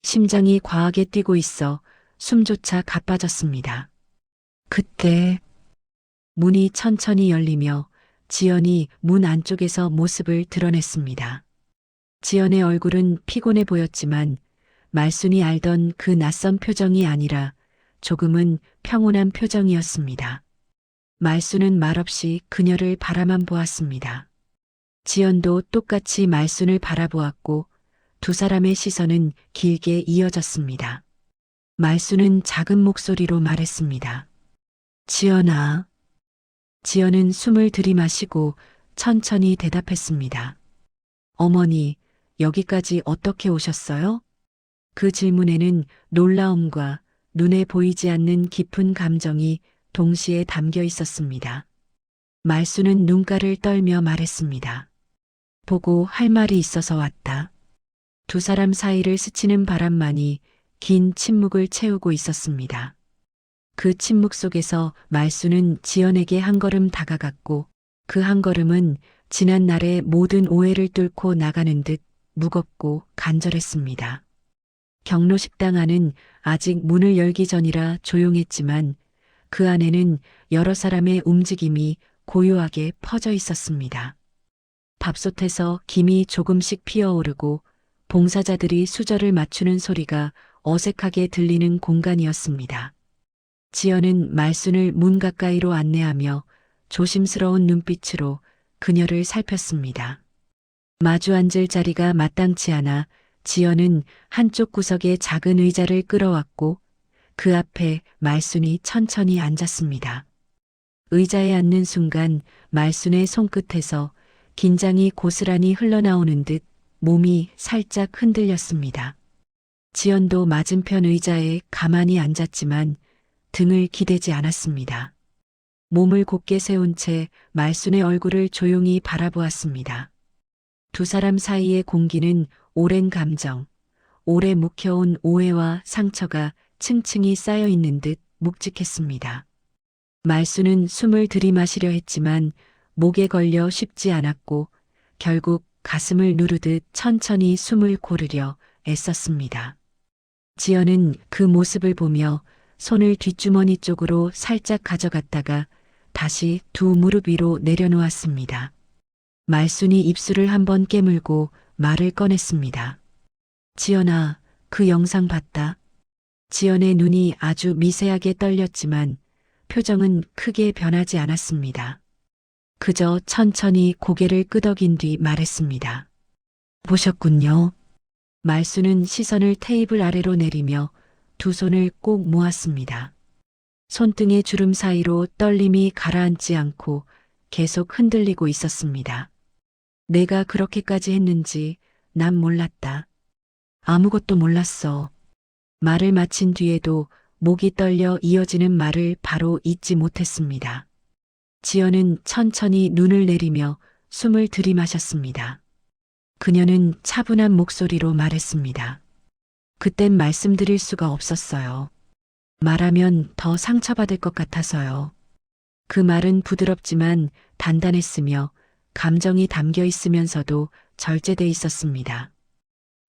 심장이 과하게 뛰고 있어 숨조차 가빠졌습니다. 그때 문이 천천히 열리며 지연이 문 안쪽에서 모습을 드러냈습니다. 지연의 얼굴은 피곤해 보였지만 말순이 알던 그 낯선 표정이 아니라 조금은 평온한 표정이었습니다. 말순은 말없이 그녀를 바라만 보았습니다. 지연도 똑같이 말순을 바라보았고 두 사람의 시선은 길게 이어졌습니다. 말수는 작은 목소리로 말했습니다. 지연아. 지연은 숨을 들이마시고 천천히 대답했습니다. 어머니, 여기까지 어떻게 오셨어요? 그 질문에는 놀라움과 눈에 보이지 않는 깊은 감정이 동시에 담겨 있었습니다. 말수는 눈가를 떨며 말했습니다. 보고 할 말이 있어서 왔다. 두 사람 사이를 스치는 바람만이 긴 침묵을 채우고 있었습니다. 그 침묵 속에서 말수는 지연에게 한 걸음 다가갔고 그 한 걸음은 지난 날의 모든 오해를 뚫고 나가는 듯 무겁고 간절했습니다. 경로 식당 안은 아직 문을 열기 전이라 조용했지만 그 안에는 여러 사람의 움직임이 고요하게 퍼져 있었습니다. 밥솥에서 김이 조금씩 피어오르고 봉사자들이 수저를 맞추는 소리가 어색하게 들리는 공간이었습니다. 지연은 말순을 문 가까이로 안내하며 조심스러운 눈빛으로 그녀를 살폈습니다. 마주 앉을 자리가 마땅치 않아 지연은 한쪽 구석에 작은 의자를 끌어왔고 그 앞에 말순이 천천히 앉았습니다. 의자에 앉는 순간 말순의 손끝에서 긴장이 고스란히 흘러나오는 듯 몸이 살짝 흔들렸습니다. 지연도 맞은편 의자에 가만히 앉았지만 등을 기대지 않았습니다. 몸을 곧게 세운 채 말순의 얼굴을 조용히 바라보았습니다. 두 사람 사이의 공기는 오랜 감정, 오래 묵혀온 오해와 상처가 층층이 쌓여 있는 듯 묵직했습니다. 말순은 숨을 들이마시려 했지만 목에 걸려 쉽지 않았고 결국 가슴을 누르듯 천천히 숨을 고르려 애썼습니다. 지연은 그 모습을 보며 손을 뒷주머니 쪽으로 살짝 가져갔다가 다시 두 무릎 위로 내려놓았습니다. 말순이 입술을 한번 깨물고 말을 꺼냈습니다. 지연아, 그 영상 봤다. 지연의 눈이 아주 미세하게 떨렸지만 표정은 크게 변하지 않았습니다. 그저 천천히 고개를 끄덕인 뒤 말했습니다. 보셨군요. 말순은 시선을 테이블 아래로 내리며 두 손을 꼭 모았습니다. 손등의 주름 사이로 떨림이 가라앉지 않고 계속 흔들리고 있었습니다. 내가 그렇게까지 했는지 난 몰랐다. 아무것도 몰랐어. 말을 마친 뒤에도 목이 떨려 이어지는 말을 바로 잇지 못했습니다. 지연은 천천히 눈을 내리며 숨을 들이마셨습니다. 그녀는 차분한 목소리로 말했습니다. 그땐 말씀드릴 수가 없었어요. 말하면 더 상처받을 것 같아서요. 그 말은 부드럽지만 단단했으며 감정이 담겨 있으면서도 절제돼 있었습니다.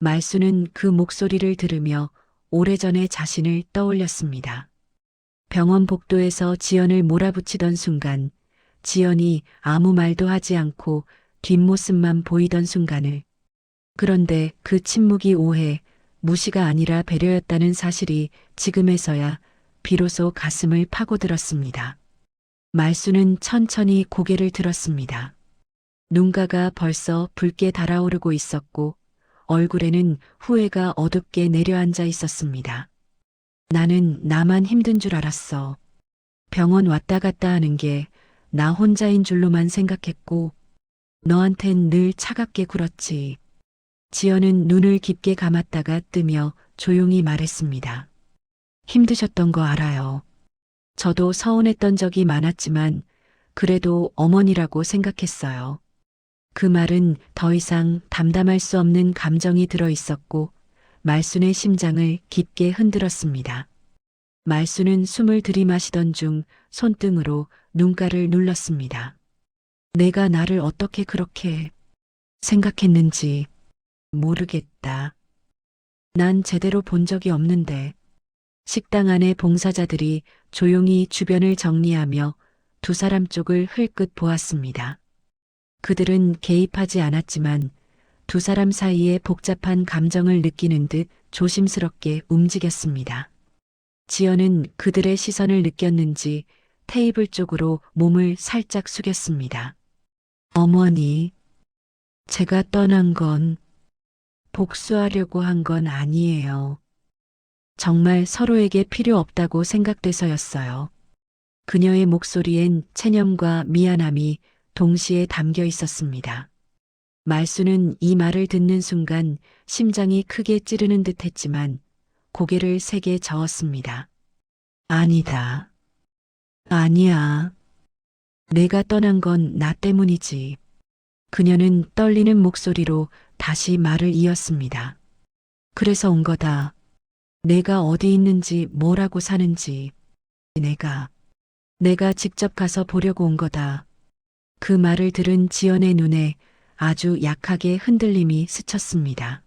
말수는 그 목소리를 들으며 오래전의 자신을 떠올렸습니다. 병원 복도에서 지연을 몰아붙이던 순간, 지연이 아무 말도 하지 않고 뒷모습만 보이던 순간을. 그런데 그 침묵이 오해, 무시가 아니라 배려였다는 사실이 지금에서야 비로소 가슴을 파고들었습니다. 말수는 천천히 고개를 들었습니다. 눈가가 벌써 붉게 달아오르고 있었고 얼굴에는 후회가 어둡게 내려앉아 있었습니다. 나는 나만 힘든 줄 알았어. 병원 왔다 갔다 하는 게 나 혼자인 줄로만 생각했고 너한텐 늘 차갑게 굴었지. 지연은 눈을 깊게 감았다가 뜨며 조용히 말했습니다. 힘드셨던 거 알아요. 저도 서운했던 적이 많았지만 그래도 어머니라고 생각했어요. 그 말은 더 이상 담담할 수 없는 감정이 들어 있었고 말순의 심장을 깊게 흔들었습니다. 말순은 숨을 들이마시던 중 손등으로 눈가를 눌렀습니다. 내가 나를 어떻게 그렇게 생각했는지 모르겠다. 난 제대로 본 적이 없는데. 식당 안의 봉사자들이 조용히 주변을 정리하며 두 사람 쪽을 흘끗 보았습니다. 그들은 개입하지 않았지만 두 사람 사이의 복잡한 감정을 느끼는 듯 조심스럽게 움직였습니다. 지연은 그들의 시선을 느꼈는지 테이블 쪽으로 몸을 살짝 숙였습니다. 어머니, 제가 떠난 건 복수하려고 한 건 아니에요. 정말 서로에게 필요 없다고 생각돼서였어요. 그녀의 목소리엔 체념과 미안함이 동시에 담겨 있었습니다. 말수는 이 말을 듣는 순간 심장이 크게 찌르는 듯 했지만 고개를 세게 저었습니다. 아니다. 아니야. 내가 떠난 건 나 때문이지. 그녀는 떨리는 목소리로 다시 말을 이었습니다. 그래서 온 거다. 내가 어디 있는지 뭘 하고 사는지. 내가 직접 가서 보려고 온 거다. 그 말을 들은 지연의 눈에 아주 약하게 흔들림이 스쳤습니다.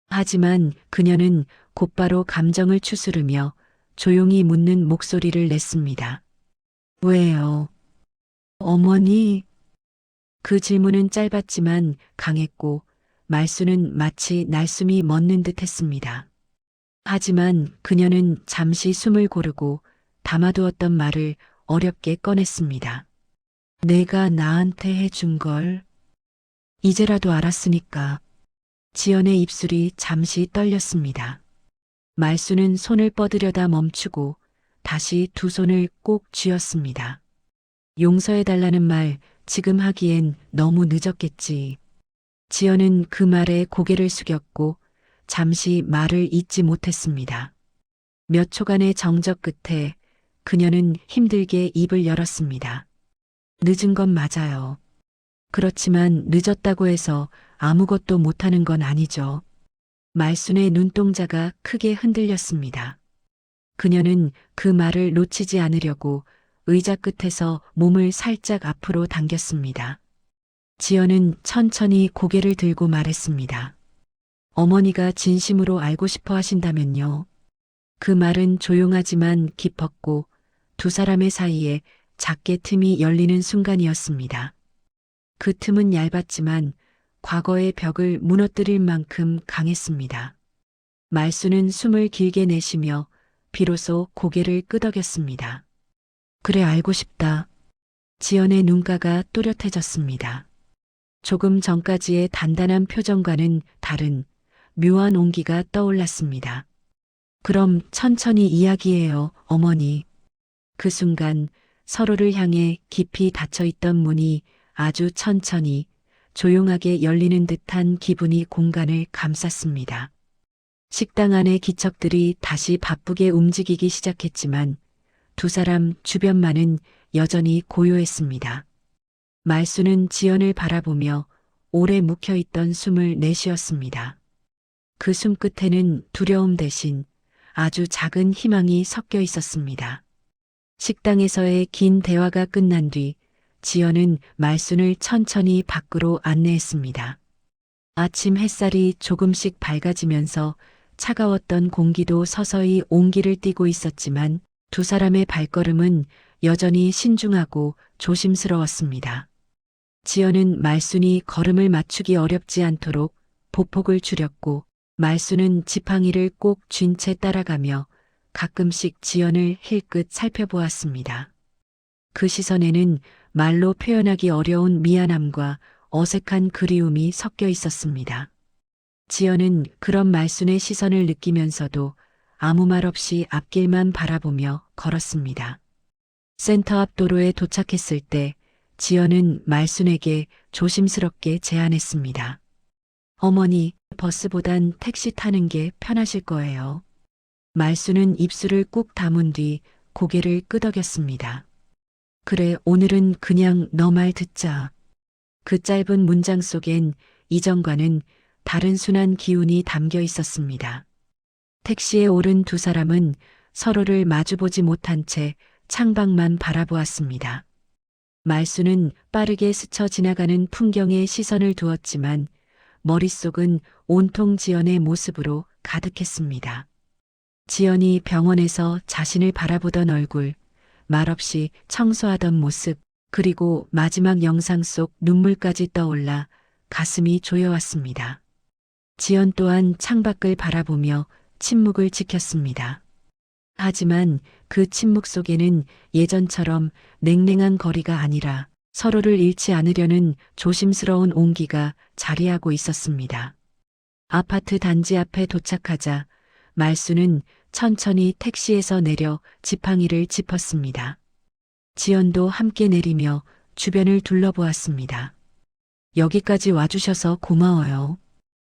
하지만 그녀는 곧바로 감정을 추스르며 조용히 묻는 목소리를 냈습니다. 왜요? 어머니? 그 질문은 짧았지만 강했고 말수는 마치 날숨이 멎는 듯 했습니다. 하지만 그녀는 잠시 숨을 고르고 담아두었던 말을 어렵게 꺼냈습니다. 내가 나한테 해준 걸 이제라도 알았으니까. 지연의 입술이 잠시 떨렸습니다. 말수는 손을 뻗으려다 멈추고 다시 두 손을 꼭 쥐었습니다. 용서해달라는 말 지금 하기엔 너무 늦었겠지. 지연은 그 말에 고개를 숙였고 잠시 말을 잇지 못했습니다. 몇 초간의 정적 끝에 그녀는 힘들게 입을 열었습니다. 늦은 건 맞아요. 그렇지만 늦었다고 해서 아무것도 못하는 건 아니죠. 말순의 눈동자가 크게 흔들렸습니다. 그녀는 그 말을 놓치지 않으려고 의자 끝에서 몸을 살짝 앞으로 당겼습니다. 지연은 천천히 고개를 들고 말했습니다. 어머니가 진심으로 알고 싶어 하신다면요. 그 말은 조용하지만 깊었고 두 사람의 사이에 작게 틈이 열리는 순간이었습니다. 그 틈은 얇았지만 과거의 벽을 무너뜨릴 만큼 강했습니다. 말수는 숨을 길게 내쉬며 비로소 고개를 끄덕였습니다. 그래 알고 싶다. 지연의 눈가가 또렷해졌습니다. 조금 전까지의 단단한 표정과는 다른 묘한 온기가 떠올랐습니다. 그럼 천천히 이야기해요, 어머니. 그 순간 서로를 향해 깊이 닫혀있던 문이 아주 천천히 조용하게 열리는 듯한 기분이 공간을 감쌌습니다. 식당 안의 기척들이 다시 바쁘게 움직이기 시작했지만 두 사람 주변만은 여전히 고요했습니다. 말수는 지연을 바라보며 오래 묵혀있던 숨을 내쉬었습니다. 그 숨 끝에는 두려움 대신 아주 작은 희망이 섞여 있었습니다. 식당에서의 긴 대화가 끝난 뒤 지연은 말순을 천천히 밖으로 안내했습니다. 아침 햇살이 조금씩 밝아지면서 차가웠던 공기도 서서히 온기를 띠고 있었지만 두 사람의 발걸음은 여전히 신중하고 조심스러웠습니다. 지연은 말순이 걸음을 맞추기 어렵지 않도록 보폭을 줄였고 말순은 지팡이를 꼭 쥔 채 따라가며 가끔씩 지연을 힐끗 살펴보았습니다. 그 시선에는 말로 표현하기 어려운 미안함과 어색한 그리움이 섞여 있었습니다. 지연은 그런 말순의 시선을 느끼면서도 아무 말 없이 앞길만 바라보며 걸었습니다. 센터 앞 도로에 도착했을 때 지연은 말순에게 조심스럽게 제안했습니다. 어머니, 버스보단 택시 타는 게 편하실 거예요. 말순은 입술을 꾹 다문 뒤 고개를 끄덕였습니다. 그래, 오늘은 그냥 너 말 듣자. 그 짧은 문장 속엔 이전과는 다른 순한 기운이 담겨 있었습니다. 택시에 오른 두 사람은 서로를 마주보지 못한 채 창밖만 바라보았습니다. 말수는 빠르게 스쳐 지나가는 풍경에 시선을 두었지만 머릿속은 온통 지연의 모습으로 가득했습니다. 지연이 병원에서 자신을 바라보던 얼굴, 말없이 청소하던 모습, 그리고 마지막 영상 속 눈물까지 떠올라 가슴이 조여왔습니다. 지연 또한 창밖을 바라보며 침묵을 지켰습니다. 하지만 그 침묵 속에는 예전처럼 냉랭한 거리가 아니라 서로를 잃지 않으려는 조심스러운 온기가 자리하고 있었습니다. 아파트 단지 앞에 도착하자 말수는 천천히 택시에서 내려 지팡이를 짚었습니다. 지연도 함께 내리며 주변을 둘러보았습니다. 여기까지 와주셔서 고마워요.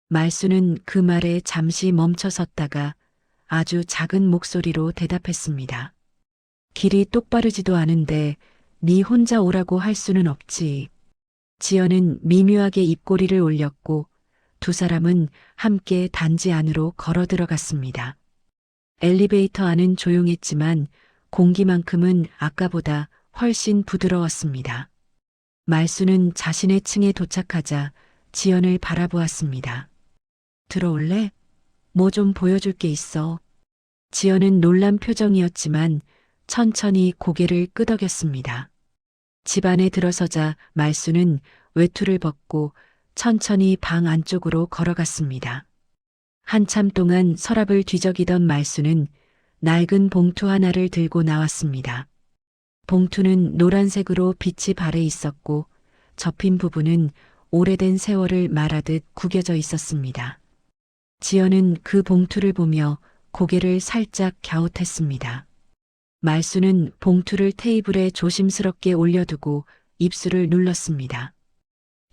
말수는 그 말에 잠시 멈춰 섰다가 아주 작은 목소리로 대답했습니다. 길이 똑바르지도 않은데 네 혼자 오라고 할 수는 없지. 지연은 미묘하게 입꼬리를 올렸고 두 사람은 함께 단지 안으로 걸어 들어갔습니다. 엘리베이터 안은 조용했지만 공기만큼은 아까보다 훨씬 부드러웠습니다. 말수는 자신의 층에 도착하자 지연을 바라보았습니다. 들어올래? 뭐 좀 보여줄 게 있어. 지연은 놀란 표정이었지만 천천히 고개를 끄덕였습니다. 집 안에 들어서자 말수는 외투를 벗고 천천히 방 안쪽으로 걸어갔습니다. 한참 동안 서랍을 뒤적이던 말수는 낡은 봉투 하나를 들고 나왔습니다. 봉투는 노란색으로 빛이 발해 있었고 접힌 부분은 오래된 세월을 말하듯 구겨져 있었습니다. 지연은 그 봉투를 보며 고개를 살짝 갸웃했습니다. 말수는 봉투를 테이블에 조심스럽게 올려두고 입술을 눌렀습니다.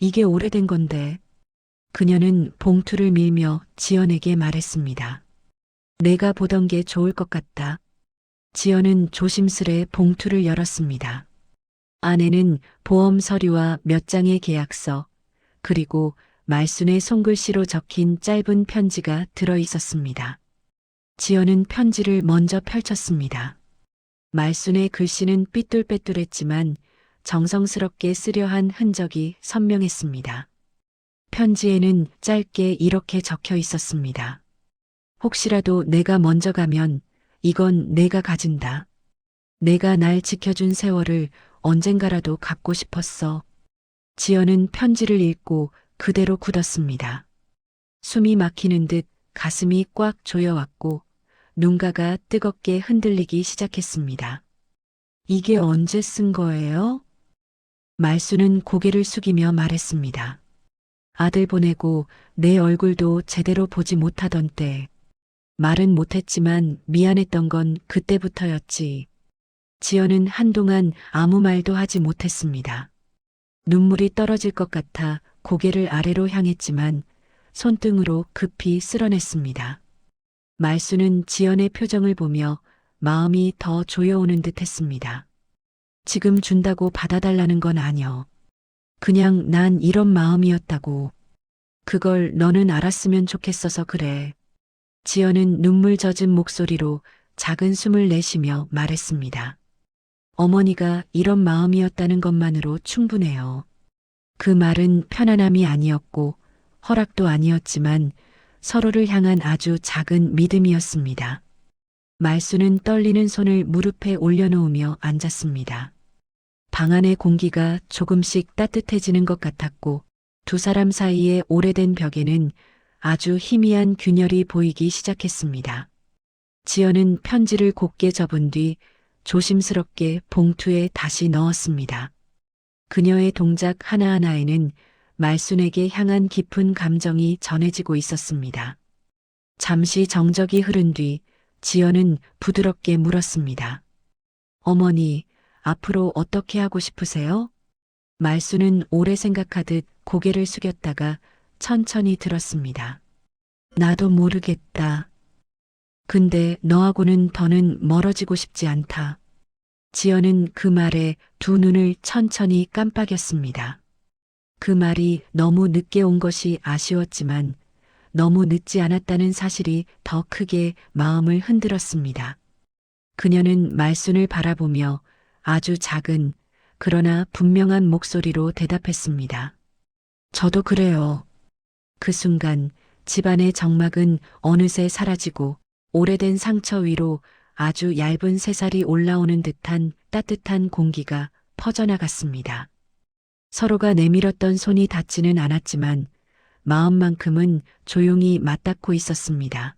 이게 오래된 건데. 그녀는 봉투를 밀며 지연에게 말했습니다. 내가 보던 게 좋을 것 같다. 지연은 조심스레 봉투를 열었습니다. 안에는 보험 서류와 몇 장의 계약서, 그리고 말순의 손글씨로 적힌 짧은 편지가 들어 있었습니다. 지연은 편지를 먼저 펼쳤습니다. 말순의 글씨는 삐뚤빼뚤했지만 정성스럽게 쓰려 한 흔적이 선명했습니다. 편지에는 짧게 이렇게 적혀 있었습니다. 혹시라도 내가 먼저 가면 이건 내가 가진다. 내가 날 지켜준 세월을 언젠가라도 갚고 싶었어. 지연은 편지를 읽고 그대로 굳었습니다. 숨이 막히는 듯 가슴이 꽉 조여왔고 눈가가 뜨겁게 흔들리기 시작했습니다. 이게 언제 쓴 거예요? 말수는 고개를 숙이며 말했습니다. 아들 보내고 내 얼굴도 제대로 보지 못하던 때. 말은 못했지만 미안했던 건 그때부터였지. 지연은 한동안 아무 말도 하지 못했습니다. 눈물이 떨어질 것 같아 고개를 아래로 향했지만 손등으로 급히 쓸어냈습니다. 말수는 지연의 표정을 보며 마음이 더 조여오는 듯 했습니다. 지금 준다고 받아달라는 건 아니여. 그냥 난 이런 마음이었다고. 그걸 너는 알았으면 좋겠어서 그래. 지연은 눈물 젖은 목소리로 작은 숨을 내쉬며 말했습니다. 어머니가 이런 마음이었다는 것만으로 충분해요. 그 말은 편안함이 아니었고 허락도 아니었지만 서로를 향한 아주 작은 믿음이었습니다. 말수는 떨리는 손을 무릎에 올려놓으며 앉았습니다. 방 안의 공기가 조금씩 따뜻해지는 것 같았고 두 사람 사이의 오래된 벽에는 아주 희미한 균열이 보이기 시작했습니다. 지연은 편지를 곱게 접은 뒤 조심스럽게 봉투에 다시 넣었습니다. 그녀의 동작 하나하나에는 말순에게 향한 깊은 감정이 전해지고 있었습니다. 잠시 정적이 흐른 뒤 지연은 부드럽게 물었습니다. 어머니, 앞으로 어떻게 하고 싶으세요? 말수는 오래 생각하듯 고개를 숙였다가 천천히 들었습니다. 나도 모르겠다. 근데 너하고는 더는 멀어지고 싶지 않다. 지연은 그 말에 두 눈을 천천히 깜빡였습니다. 그 말이 너무 늦게 온 것이 아쉬웠지만 너무 늦지 않았다는 사실이 더 크게 마음을 흔들었습니다. 그녀는 말순을 바라보며 아주 작은 그러나 분명한 목소리로 대답했습니다. 저도 그래요. 그 순간 집안의 정막은 어느새 사라지고 오래된 상처 위로 아주 얇은 새살이 올라오는 듯한 따뜻한 공기가 퍼져나갔습니다. 서로가 내밀었던 손이 닿지는 않았지만 마음만큼은 조용히 맞닿고 있었습니다.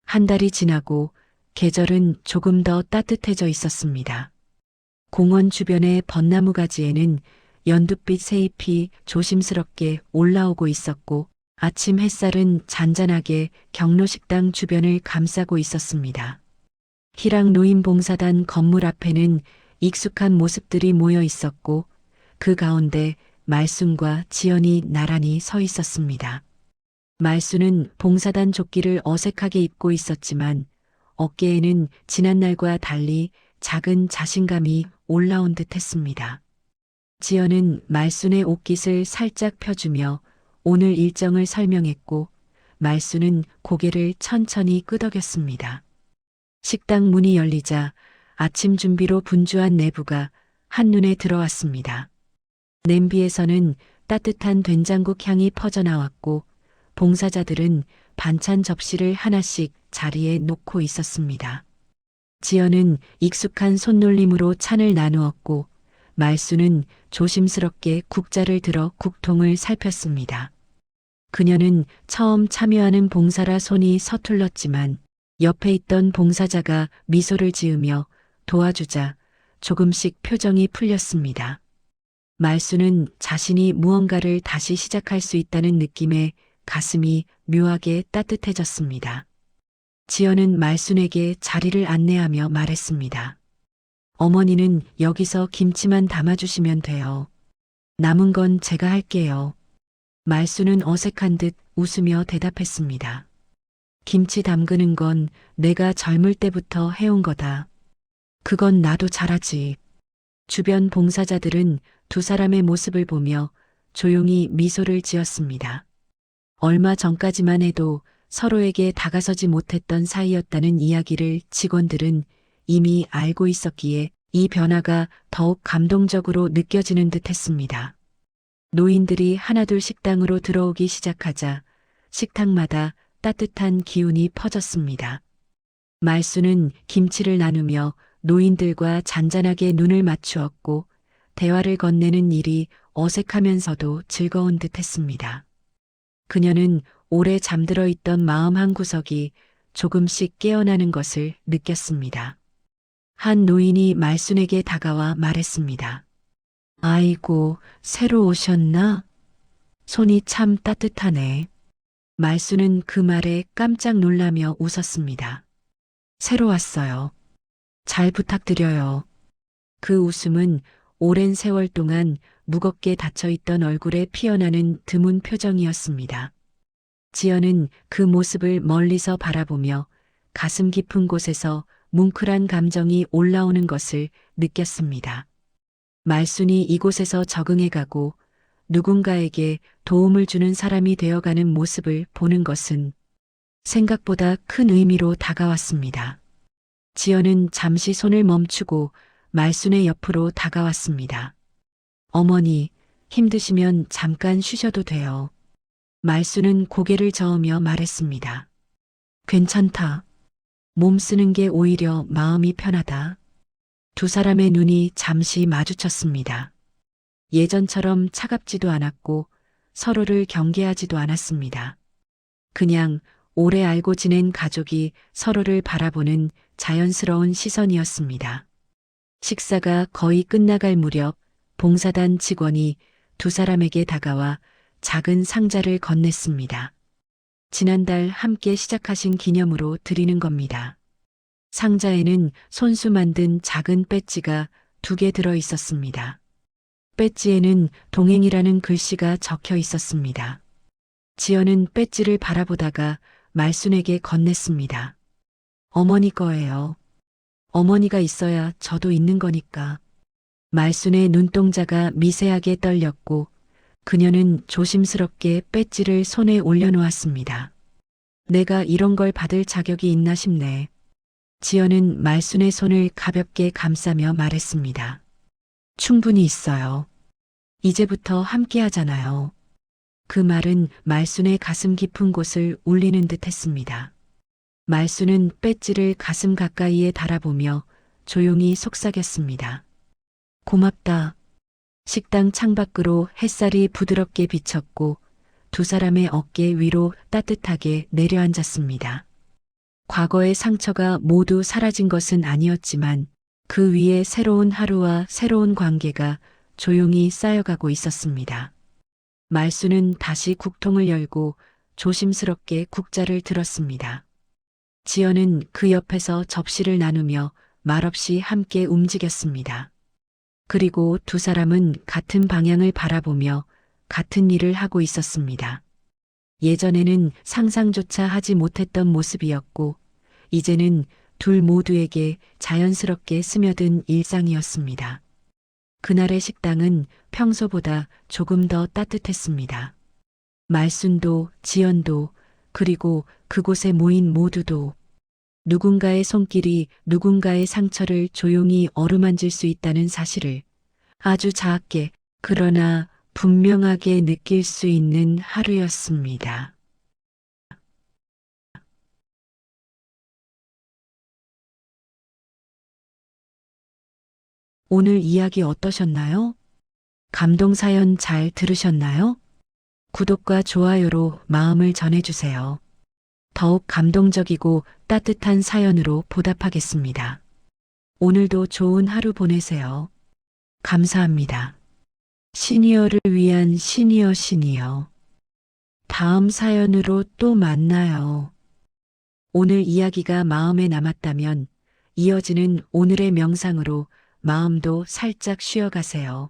한 달이 지나고 계절은 조금 더 따뜻해져 있었습니다. 공원 주변의 벚나무 가지에는 연두빛 새잎이 조심스럽게 올라오고 있었고 아침 햇살은 잔잔하게 경로식당 주변을 감싸고 있었습니다. 희랑 노인봉사단 건물 앞에는 익숙한 모습들이 모여 있었고 그 가운데 말순과 지연이 나란히 서 있었습니다. 말순은 봉사단 조끼를 어색하게 입고 있었지만 어깨에는 지난날과 달리 작은 자신감이 올라온 듯 했습니다. 지연은 말순의 옷깃을 살짝 펴주며 오늘 일정을 설명했고 말순은 고개를 천천히 끄덕였습니다. 식당 문이 열리자 아침 준비로 분주한 내부가 한눈에 들어왔습니다. 냄비에서는 따뜻한 된장국 향이 퍼져나왔고 봉사자들은 반찬 접시를 하나씩 자리에 놓고 있었습니다. 지연은 익숙한 손놀림으로 찬을 나누었고 말순은 조심스럽게 국자를 들어 국통을 살폈습니다. 그녀는 처음 참여하는 봉사라 손이 서툴렀지만 옆에 있던 봉사자가 미소를 지으며 도와주자 조금씩 표정이 풀렸습니다. 말순은 자신이 무언가를 다시 시작할 수 있다는 느낌에 가슴이 묘하게 따뜻해졌습니다. 지연은 말순에게 자리를 안내하며 말했습니다. 어머니는 여기서 김치만 담아주시면 돼요. 남은 건 제가 할게요. 말순은 어색한 듯 웃으며 대답했습니다. 김치 담그는 건 내가 젊을 때부터 해온 거다. 그건 나도 잘하지. 주변 봉사자들은 두 사람의 모습을 보며 조용히 미소를 지었습니다. 얼마 전까지만 해도 서로에게 다가서지 못했던 사이였다는 이야기를 직원들은 이미 알고 있었기에 이 변화가 더욱 감동적으로 느껴지는 듯 했습니다. 노인들이 하나둘 식당으로 들어오기 시작하자 식탁마다 따뜻한 기운이 퍼졌습니다. 말순은 김치를 나누며 노인들과 잔잔하게 눈을 맞추었고 대화를 건네는 일이 어색하면서도 즐거운 듯 했습니다. 그녀는 오래 잠들어 있던 마음 한구석이 조금씩 깨어나는 것을 느꼈습니다. 한 노인이 말순에게 다가와 말했습니다. 아이고, 새로 오셨나? 손이 참 따뜻하네. 말순은 그 말에 깜짝 놀라며 웃었습니다. 새로 왔어요. 잘 부탁드려요. 그 웃음은 오랜 세월 동안 무겁게 닫혀있던 얼굴에 피어나는 드문 표정이었습니다. 지연은 그 모습을 멀리서 바라보며 가슴 깊은 곳에서 뭉클한 감정이 올라오는 것을 느꼈습니다. 말순이 이곳에서 적응해가고 누군가에게 도움을 주는 사람이 되어가는 모습을 보는 것은 생각보다 큰 의미로 다가왔습니다. 지연은 잠시 손을 멈추고 말순의 옆으로 다가왔습니다. 어머니, 힘드시면 잠깐 쉬셔도 돼요. 말순은 고개를 저으며 말했습니다. 괜찮다. 몸 쓰는 게 오히려 마음이 편하다. 두 사람의 눈이 잠시 마주쳤습니다. 예전처럼 차갑지도 않았고 서로를 경계하지도 않았습니다. 그냥 오래 알고 지낸 가족이 서로를 바라보는 자연스러운 시선이었습니다. 식사가 거의 끝나갈 무렵 봉사단 직원이 두 사람에게 다가와 작은 상자를 건넸습니다. 지난달 함께 시작하신 기념으로 드리는 겁니다. 상자에는 손수 만든 작은 배지가 2개 들어 있었습니다. 배지에는 동행이라는 글씨가 적혀 있었습니다. 지연은 배지를 바라보다가 말순에게 건넸습니다. 어머니 거예요. 어머니가 있어야 저도 있는 거니까. 말순의 눈동자가 미세하게 떨렸고 그녀는 조심스럽게 배지를 손에 올려놓았습니다. 내가 이런 걸 받을 자격이 있나 싶네. 지연은 말순의 손을 가볍게 감싸며 말했습니다. 충분히 있어요. 이제부터 함께 하잖아요. 그 말은 말순의 가슴 깊은 곳을 울리는 듯 했습니다. 말순은 배지를 가슴 가까이에 달아보며 조용히 속삭였습니다. 고맙다. 식당 창밖으로 햇살이 부드럽게 비쳤고 두 사람의 어깨 위로 따뜻하게 내려앉았습니다. 과거의 상처가 모두 사라진 것은 아니었지만 그 위에 새로운 하루와 새로운 관계가 조용히 쌓여가고 있었습니다. 말순은 다시 국통을 열고 조심스럽게 국자를 들었습니다. 지연은 그 옆에서 접시를 나누며 말없이 함께 움직였습니다. 그리고 두 사람은 같은 방향을 바라보며 같은 일을 하고 있었습니다. 예전에는 상상조차 하지 못했던 모습이었고, 이제는 둘 모두에게 자연스럽게 스며든 일상이었습니다. 그날의 식당은 평소보다 조금 더 따뜻했습니다. 말순도, 지연도, 그리고 그곳에 모인 모두도 누군가의 손길이 누군가의 상처를 조용히 어루만질 수 있다는 사실을 아주 작게 그러나 분명하게 느낄 수 있는 하루였습니다. 오늘 이야기 어떠셨나요? 감동 사연 잘 들으셨나요? 구독과 좋아요로 마음을 전해주세요. 더욱 감동적이고 따뜻한 사연으로 보답하겠습니다. 오늘도 좋은 하루 보내세요. 감사합니다. 시니어를 위한 시니어. 다음 사연으로 또 만나요. 오늘 이야기가 마음에 남았다면 이어지는 오늘의 명상으로 마음도 살짝 쉬어가세요.